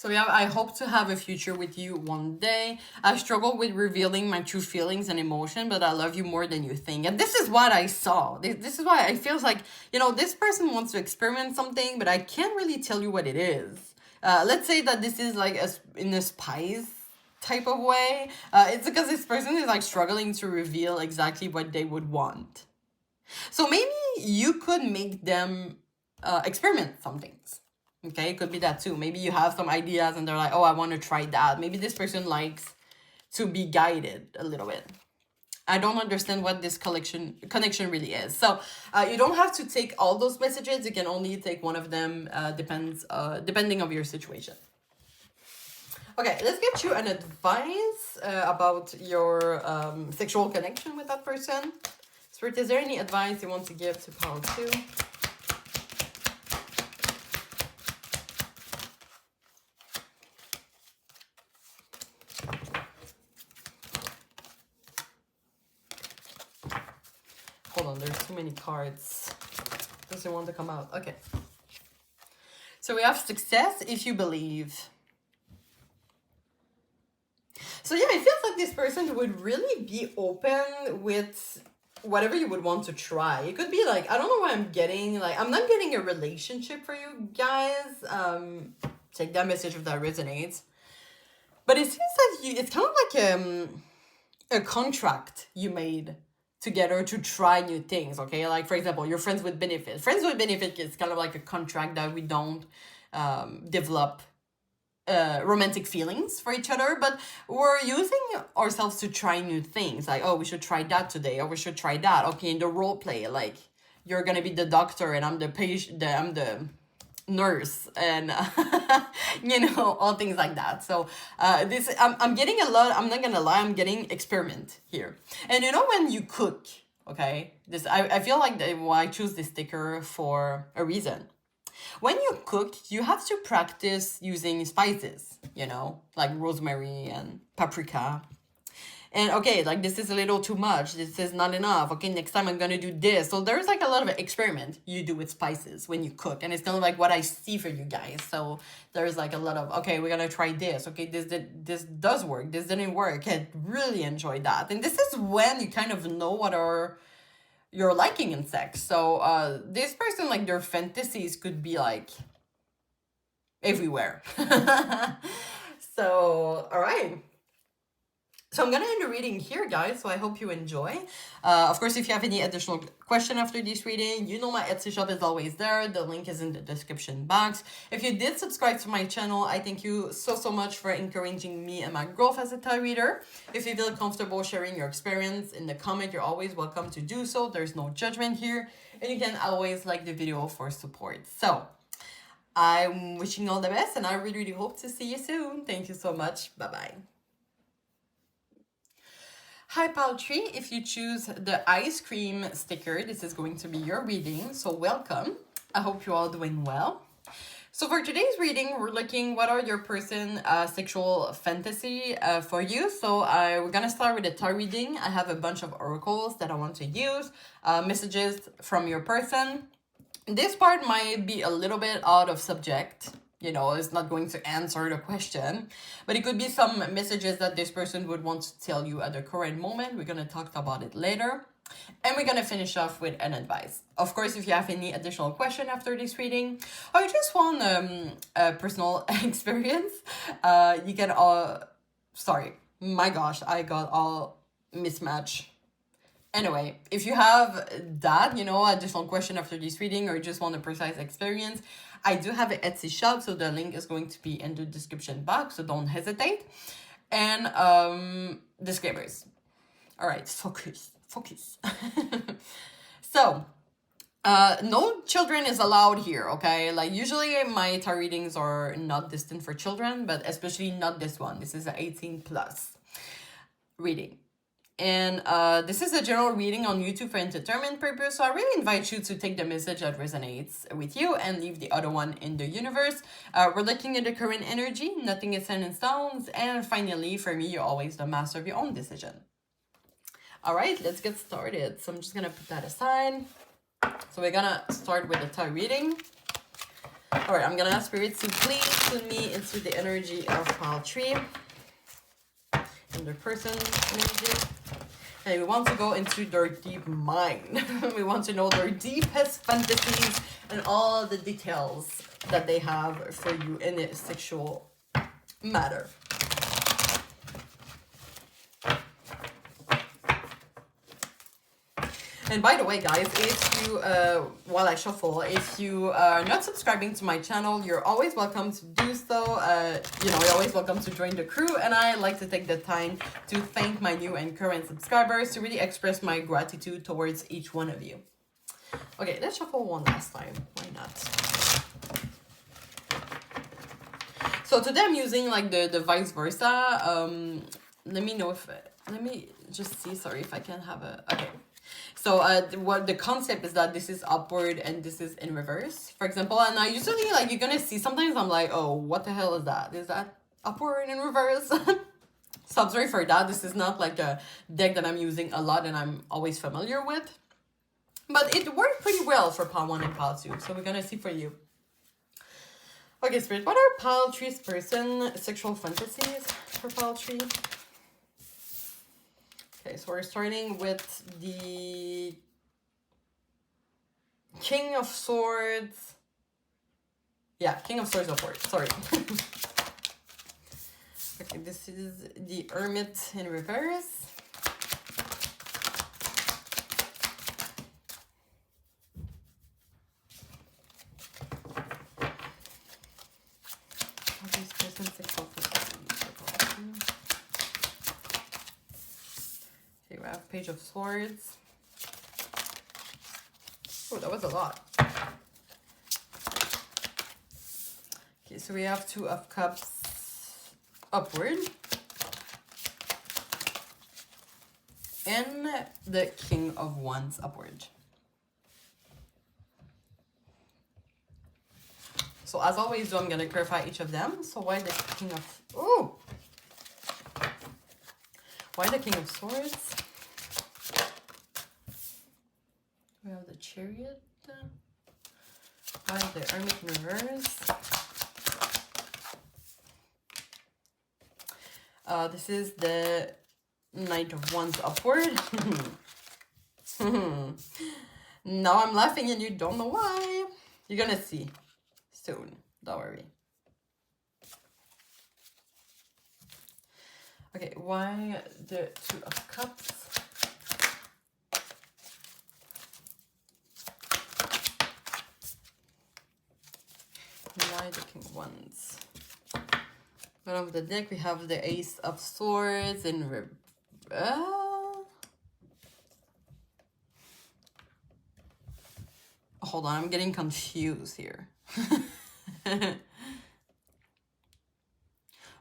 So yeah, I hope to have a future with you one day. I struggle with revealing my true feelings and emotion, but I love you more than you think. And this is what I saw. This is why I feel like, you know, this person wants to experiment something, but I can't really tell you what it is. Let's say that this is like in a spice type of way. It's because this person is like struggling to reveal exactly what they would want. So maybe you could make them experiment some things. Okay, it could be that too. Maybe you have some ideas and they're like, oh, I want to try that. Maybe this person likes to be guided a little bit. I don't understand what this connection really is. So you don't have to take all those messages. You can only take one of them, depending on your situation. Okay, let's get you an advice about your sexual connection with that person. Spirit, is there any advice you want to give to Pile 2? Hold on, there's too many cards. Doesn't want to come out. Okay. So we have success if you believe. So yeah, it feels like this person would really be open with whatever you would want to try. It could be like, I don't know what I'm getting. Like, I'm not getting a relationship for you guys. Take that message if that resonates. But it seems like it's kind of like a contract you made together to try new things, okay? Like, for example, you're friends with benefit. Friends with benefit is kind of like a contract that we don't develop romantic feelings for each other, but we're using ourselves to try new things. Like, oh, we should try that today, or we should try that. Okay, in the role play, like, you're gonna be the doctor and I'm the patient, I'm the nurse, and you know, all things like that. So this I'm getting a lot. I'm not gonna lie, I'm getting experiment here. And you know, when you cook, okay, this I feel like I choose this sticker for a reason. When you cook, you have to practice using spices, you know, like rosemary and paprika. And okay, like, this is a little too much. This is not enough. Okay, next time I'm gonna do this. So there's like a lot of experiment you do with spices when you cook. And it's kind of like what I see for you guys. So there's like a lot of, okay, we're gonna try this. Okay, this does work. This didn't work. I really enjoyed that. And this is when you kind of know what you're liking in sex. So this person, like, their fantasies could be like everywhere. So, all right. So I'm going to end the reading here, guys, so I hope you enjoy. Of course, if you have any additional question after this reading, you know my Etsy shop is always there. The link is in the description box. If you did subscribe to my channel, I thank you so much for encouraging me and my growth as a tarot reader. If you feel comfortable sharing your experience in the comment, you're always welcome to do so. There's no judgment here. And you can always like the video for support. So I'm wishing you all the best, and I really hope to see you soon. Thank you so much. Bye-bye. Hi Paltry, if you choose the ice cream sticker, this is going to be your reading, so welcome. I hope you're all doing well. So for today's reading, we're looking what are your person sexual fantasy for you. So we're gonna start with a tarot reading. I have a bunch of oracles that I want to use, messages from your person. This part might be a little bit out of subject. You know, it's not going to answer the question, but it could be some messages that this person would want to tell you at the current moment. We're going to talk about it later. And we're going to finish off with an advice. Of course, if you have any additional question after this reading, or you just want a personal experience, you can sorry, my gosh, I got all mismatched. Anyway, if you have that, you know, additional question after this reading, or you just want a precise experience, I do have an Etsy shop, so the link is going to be in the description box, so don't hesitate. And disclaimers. All right, focus. So, no children is allowed here, okay? Like, usually my tarot readings are not destined for children, but especially not this one. This is an 18+ reading. And this is a general reading on YouTube for entertainment purpose, so I really invite you to take the message that resonates with you and leave the other one in the universe. We're looking at the current energy, nothing is set in stones, and finally, for me, you're always the master of your own decision. All right, let's get started. So I'm just gonna put that aside. So we're gonna start with the tarot reading. All right, I'm gonna ask spirits to please put me into the energy of pile 3 and their person energy. And we want to go into their deep mind. We want to know their deepest fantasies and all the details that they have for you in a sexual matter. And by the way, guys, if you, while I shuffle, if you are not subscribing to my channel, you're always welcome to do so. You know, you're always welcome to join the crew. And I like to take the time to thank my new and current subscribers to really express my gratitude towards each one of you. Okay, let's shuffle one last time. Why not? So today I'm using like the vice versa. Let me know if, let me just see, sorry, if I can have a, okay. So what the concept is that this is upward and this is in reverse, for example. And I usually, like, you're gonna see, sometimes I'm like, oh, what the hell is that? Is that upward and reverse? So I'm sorry for that. This is not like a deck that I'm using a lot and I'm always familiar with. But it worked pretty well for pile 1 and pile 2. So we're gonna see for you. Okay, Spirit, what are pile 3's person sexual fantasies for pile 3? Okay, so we're starting with the King of Swords. Yeah, King of Swords upward, sorry. Okay, this is the Hermit in reverse. This person's sexual fantasies. Okay, we have Page of Swords. Oh, that was a lot. Okay, so we have Two of Cups upward. And the King of Wands upward. So as always, I'm going to clarify each of them. So why the King of... Oh! Why the King of Swords? We have the Chariot. Why the Hermit in reverse? This is the Knight of Wands upward. Now I'm laughing and you don't know why. You're gonna see soon. Don't worry. Okay, why the Two of Cups? Why the King of Wands? Bottom of the deck, we have the Ace of Swords in hold on, I'm getting confused here.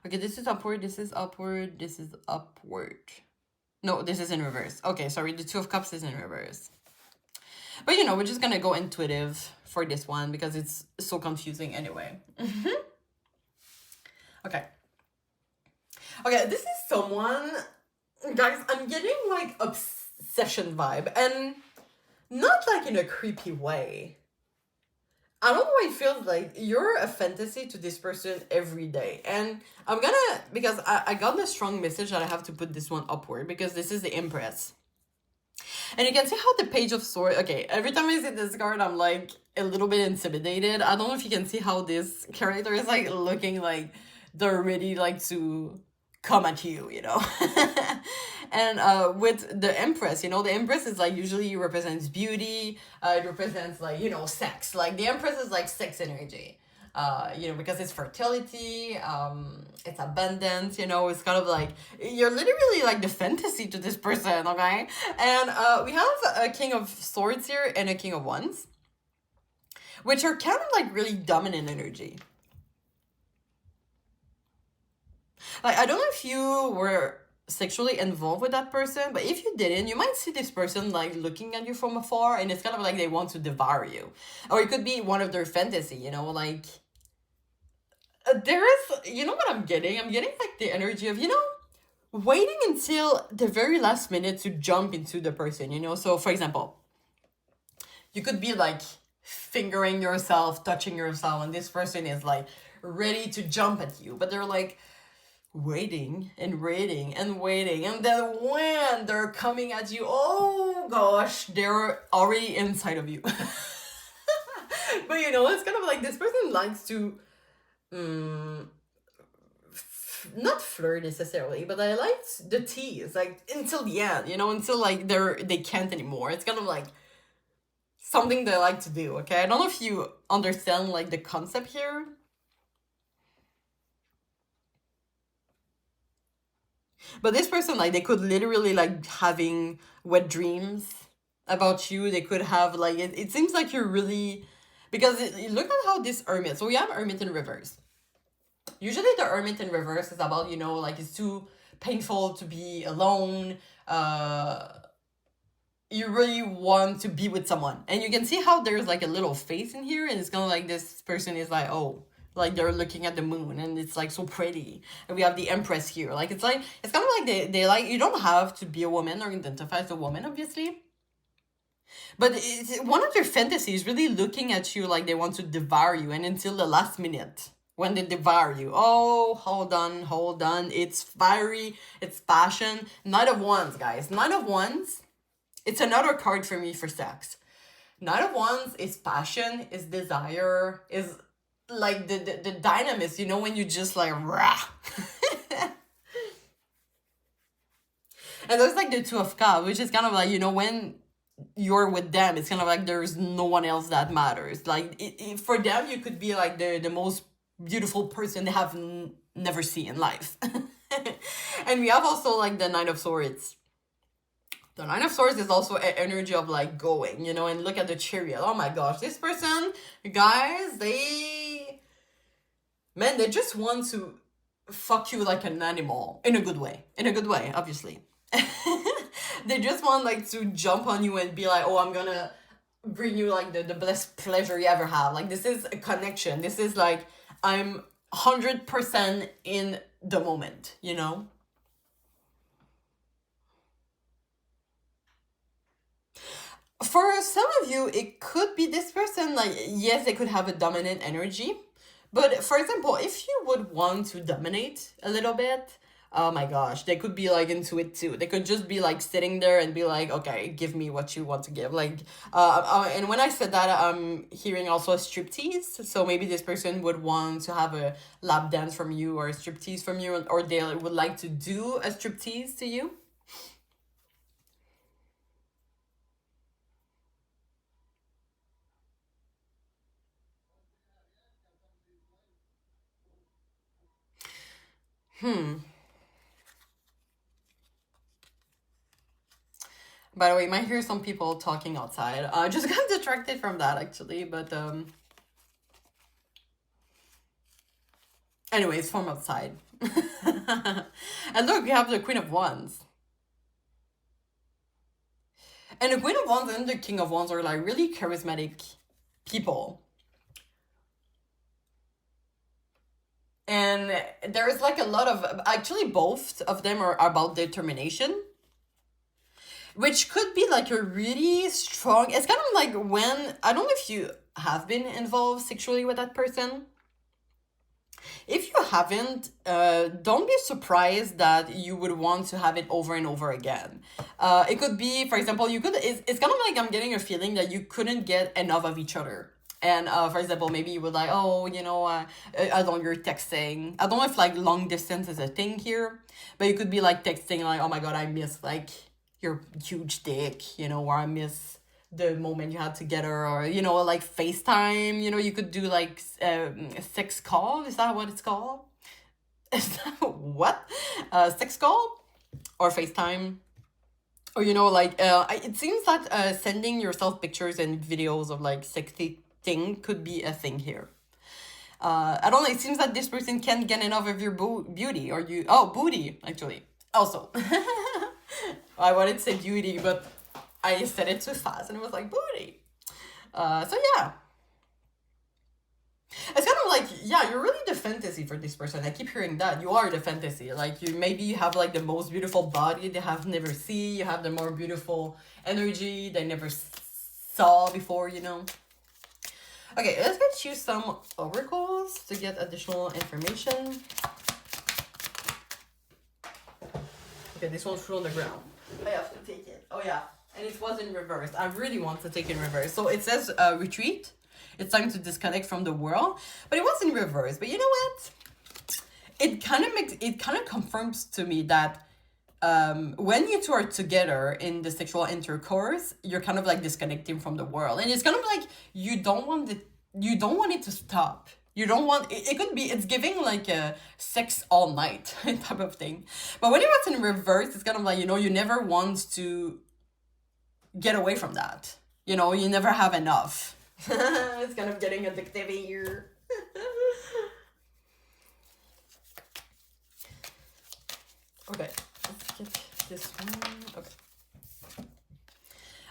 Okay, this is upward, this is upward, this is upward. No, this is in reverse. Okay, sorry, the Two of Cups is in reverse. But, you know, we're just gonna go intuitive for this one because it's so confusing anyway. Okay. Okay, this is someone, guys, I'm getting like obsession vibe, and not like in a creepy way. I don't know why it feels like you're a fantasy to this person every day. And I'm gonna, because I got the strong message that I have to put this one upward because this is the Empress. And you can see how the Page of Swords, okay, every time I see this card, I'm like a little bit intimidated. I don't know if you can see how this character is like looking like they're ready like to come at you, you know. And with the Empress, you know, the Empress is like usually represents beauty. It represents like, you know, sex. Like the Empress is like sex energy. You know, because it's fertility, it's abundance, you know, it's kind of like, you're literally like the fantasy to this person, okay? And we have a King of Swords here and a King of Wands, which are kind of like really dominant energy. Like, I don't know if you were sexually involved with that person, but if you didn't, you might see this person like looking at you from afar, and it's kind of like they want to devour you. Or it could be one of their fantasy, you know, like there is, you know what I'm getting? I'm getting like the energy of, you know, waiting until the very last minute to jump into the person, you know? So for example, you could be like fingering yourself, touching yourself, and this person is like ready to jump at you, but they're like waiting and waiting and waiting, and then when they're coming at you, oh gosh, they're already inside of you. But you know, it's kind of like this person likes to not flirt necessarily, but I like the tease, like until the end, you know, until like they can't anymore. It's kind of like something they like to do. Okay, I don't know if you understand like the concept here. But this person, like, they could literally like having wet dreams about you. They could have like it seems like you're really, because look at how this hermit. So we have hermit in reverse. Usually the hermit in reverse is about, you know, like it's too painful to be alone. You really want to be with someone, and you can see how there's like a little face in here, and it's kind of like this person is like, oh, like they're looking at the moon, and it's like so pretty. And we have the empress here, like it's kind of like they like, you don't have to be a woman or identify as a woman, obviously, but it's one of their fantasies really looking at you like they want to devour you, and until the last minute when they devour you, oh, hold on, it's fiery, it's passion. Knight of Wands, guys. Knight of Wands, it's another card for me for sex. Knight of Wands is passion, is desire, is like the dynamism, you know, when you just like rah. And there's like the Two of Cups, which is kind of like, you know, when you're with them, it's kind of like there's no one else that matters. Like for them, you could be like the most beautiful person they have never seen in life. And we have also like the Nine of Swords. The Nine of Swords is also an energy of like going, you know, and look at the Chariot. Oh my gosh, this person, guys, they just want to fuck you like an animal in a good way, obviously. They just want like to jump on you and be like, oh, I'm gonna bring you like the best pleasure you ever have. Like this is a connection. This is like, I'm 100% in the moment, you know? For some of you, it could be this person, like, yes, they could have a dominant energy. But for example, if you would want to dominate a little bit, oh my gosh, they could be like into it too. They could just be like sitting there and be like, okay, give me what you want to give. Like, and when I said that, I'm hearing also a striptease. So maybe this person would want to have a lap dance from you or a striptease from you, or they would like to do a striptease to you. By the way, you might hear some people talking outside. I just got distracted from that actually, but anyways, from outside. And look, we have the Queen of Wands. And the Queen of Wands and the King of Wands are like really charismatic people. And there's like a lot of, actually both of them are about determination, which could be like a really strong, it's kind of like when, I don't know if you have been involved sexually with that person. If you haven't, don't be surprised that you would want to have it over and over again. It could be, for example, it's kind of like I'm getting a feeling that you couldn't get enough of each other. And for example, maybe you would like, oh, you know, I don't know, you're texting. I don't know if like long distance is a thing here, but you could be like texting like, oh my God, I miss like your huge dick, you know, or I miss the moment you had together, or, you know, like FaceTime, you know, you could do like a sex call. Is that what it's called? Is that what? Sex call or FaceTime? Or, you know, like, it seems that sending yourself pictures and videos of like sexy thing could be a thing here. I don't know, it seems that this person can't get enough of your beauty, or booty, actually. Also. I wanted to say beauty, but I said it too fast and it was like booty. So yeah. It's kind of like, yeah, you're really the fantasy for this person. I keep hearing that. You are the fantasy. Like, you have like the most beautiful body they have never seen. You have the more beautiful energy they never saw before, you know. Okay, let's get you some oracles to get additional information. Okay, this one flew on the ground. I have to take it. Oh yeah, and it was in reverse. I really want to take it in reverse. So it says retreat. It's time to disconnect from the world, but it was in reverse. But you know what? It kind of confirms to me that when you two are together in the sexual intercourse, you're kind of like disconnecting from the world, and it's kind of like you don't want it to stop. You don't want it, it could be, it's giving like a sex all night type of thing. But when it's in reverse, it's kind of like, you never want to get away from that. You never have enough. It's kind of getting addictive here. Okay, let's get this one.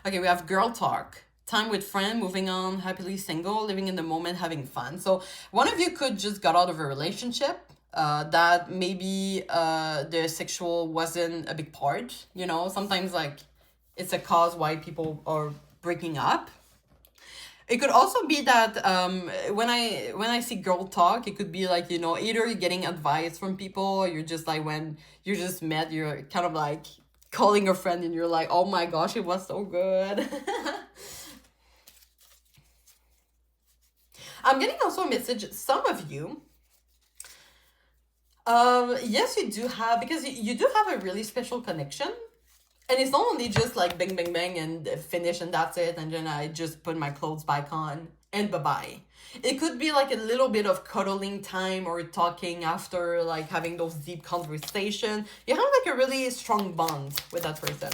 Okay, we have girl talk. Time with friend, moving on, happily single, living in the moment, having fun. So one of you could just got out of a relationship that maybe the sexual wasn't a big part. Sometimes like it's a cause why people are breaking up. It could also be that when I see girl talk, it could be like, either you're getting advice from people, or you're just like, when you just met, you're kind of like calling a friend and you're like, oh my gosh, it was so good. I'm getting also a message, some of you, yes, you do have, because you do have a really special connection. And it's not only just like bang, bang, bang and finish and that's it. And then I just put my clothes back on and bye-bye. It could be like a little bit of cuddling time or talking after, like having those deep conversations. You have like a really strong bond with that person.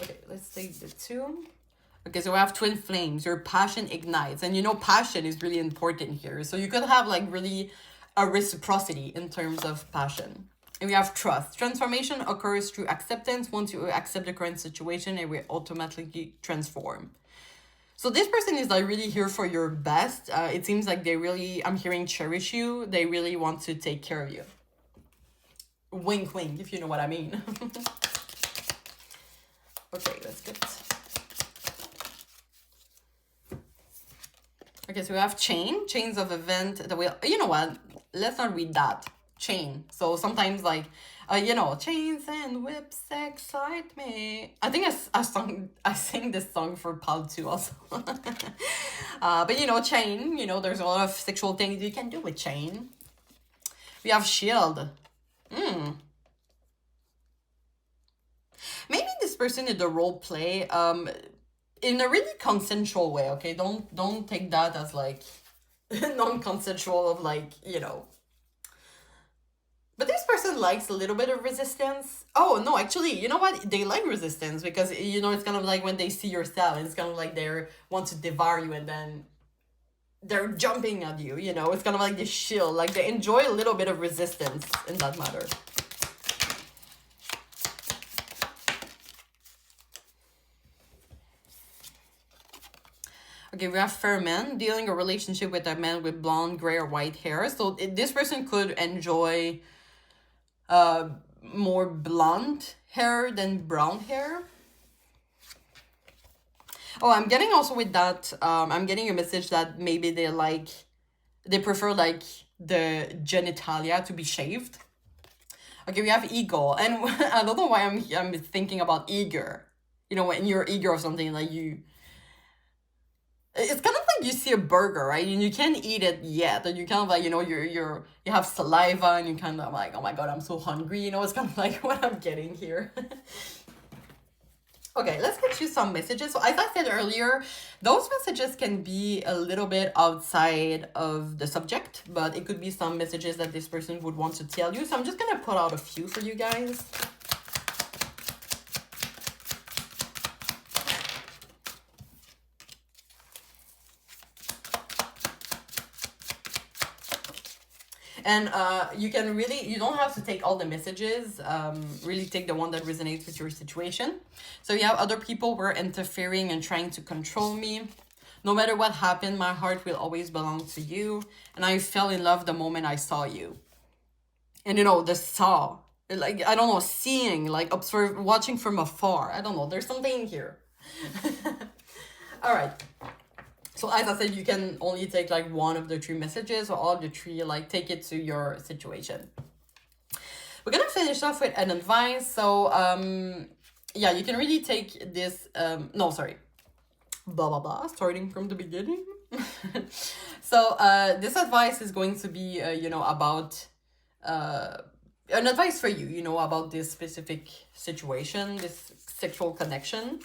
Okay, let's take the two. Okay, so we have twin flames. Your passion ignites. And passion is really important here. So you could have like really a reciprocity in terms of passion. And we have trust. Transformation occurs through acceptance. Once you accept the current situation, it will automatically transform. So this person is like really here for your best. It seems like they really, I'm hearing, cherish you. They really want to take care of you. Wink, wink, if you know what I mean. Okay, let's get... Okay, so we have chains of event that will, you know what, let's not read that. Chain. So sometimes like, chains and whips excite me. I think I sing this song for Paul too also. But chain, there's a lot of sexual things you can do with chain. We have shield. Maybe this person did the role play, in a really consensual way, okay? Don't take that as like non-consensual of like, But this person likes a little bit of resistance. Oh, no, actually, you know what? They like resistance because, it's kind of like when they see your style, and it's kind of like they want to devour you and then they're jumping at you, It's kind of like this shield. Like they enjoy a little bit of resistance in that matter. Okay, we have fair man, dealing a relationship with a man with blonde, gray, or white hair. So this person could enjoy more blonde hair than brown hair. Oh, I'm getting also with that, I'm getting a message that maybe they prefer like the genitalia to be shaved. Okay, we have eagle. And I don't know why I'm thinking about eager. When you're eager of something, like it's kind of like you see a burger, right? And you can't eat it yet. And you kind of like, you have saliva and you kind of like, oh my God, I'm so hungry. It's kind of like what I'm getting here. Okay, let's get you some messages. So as I said earlier, those messages can be a little bit outside of the subject, but it could be some messages that this person would want to tell you. So I'm just going to put out a few for you guys. And you don't have to take all the messages, really take the one that resonates with your situation. So you have other people who are interfering and trying to control me. No matter what happened, my heart will always belong to you. And I fell in love the moment I saw you. And the saw, like, I don't know, seeing, like watching from afar. I don't know, there's something here. All right. So as I said, you can only take like one of the 3 messages, or all of the 3, like take it to your situation. We're gonna finish off with an advice. So yeah, you can really take this, no, sorry, blah, blah, blah, starting from the beginning. So this advice is going to be, you know, about, an advice for you, you know, about this specific situation, this sexual connection.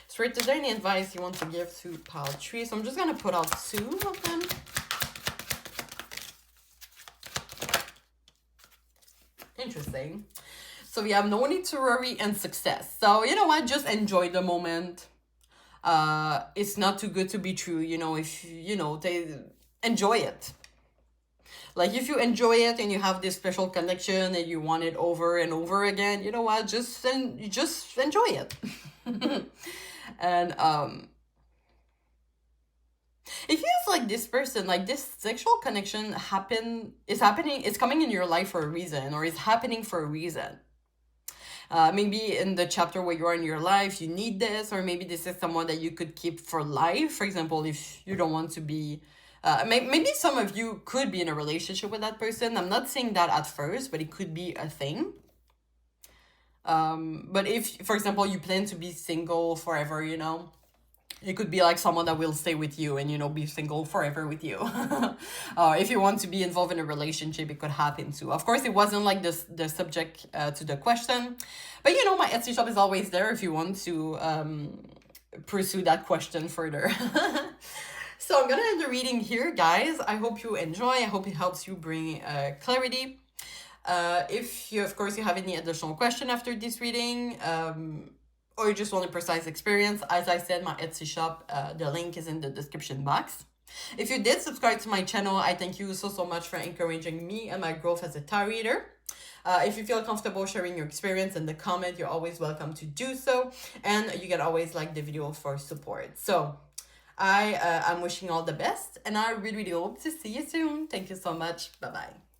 So is there any advice you want to give to pile 3? So I'm just going to put out 2 of them. Interesting. So we have no need to worry and success. So you know what? Just enjoy the moment. It's not too good to be true. You know, if, you know, they enjoy it. Like, if you enjoy it and you have this special connection and you want it over and over again, you know what? Just enjoy it. And it feels like this person, like this sexual connection it's coming in your life for a reason, or it's happening for a reason. Maybe in the chapter where you are in your life, you need this, or maybe this is someone that you could keep for life. For example, if you don't want to be, maybe some of you could be in a relationship with that person. I'm not saying that at first, but it could be a thing. But if, for example, you plan to be single forever, you know, it could be like someone that will stay with you and, you know, be single forever with you. If you want to be involved in a relationship, it could happen too. Of course, it wasn't like the subject to the question, but you know, my Etsy shop is always there if you want to pursue that question further. So I'm gonna end the reading here, guys. I hope you enjoy. I hope it helps you bring clarity. If you, of course, you have any additional question after this reading, or you just want a precise experience, as I said, my Etsy shop, the link is in the description box. If you did subscribe to my channel, I thank you so much for encouraging me and my growth as a tarot reader. If you feel comfortable sharing your experience in the comment, you're always welcome to do so. And you can always like the video for support. So I'm wishing all the best, and I really hope to see you soon. Thank you so much. Bye-bye.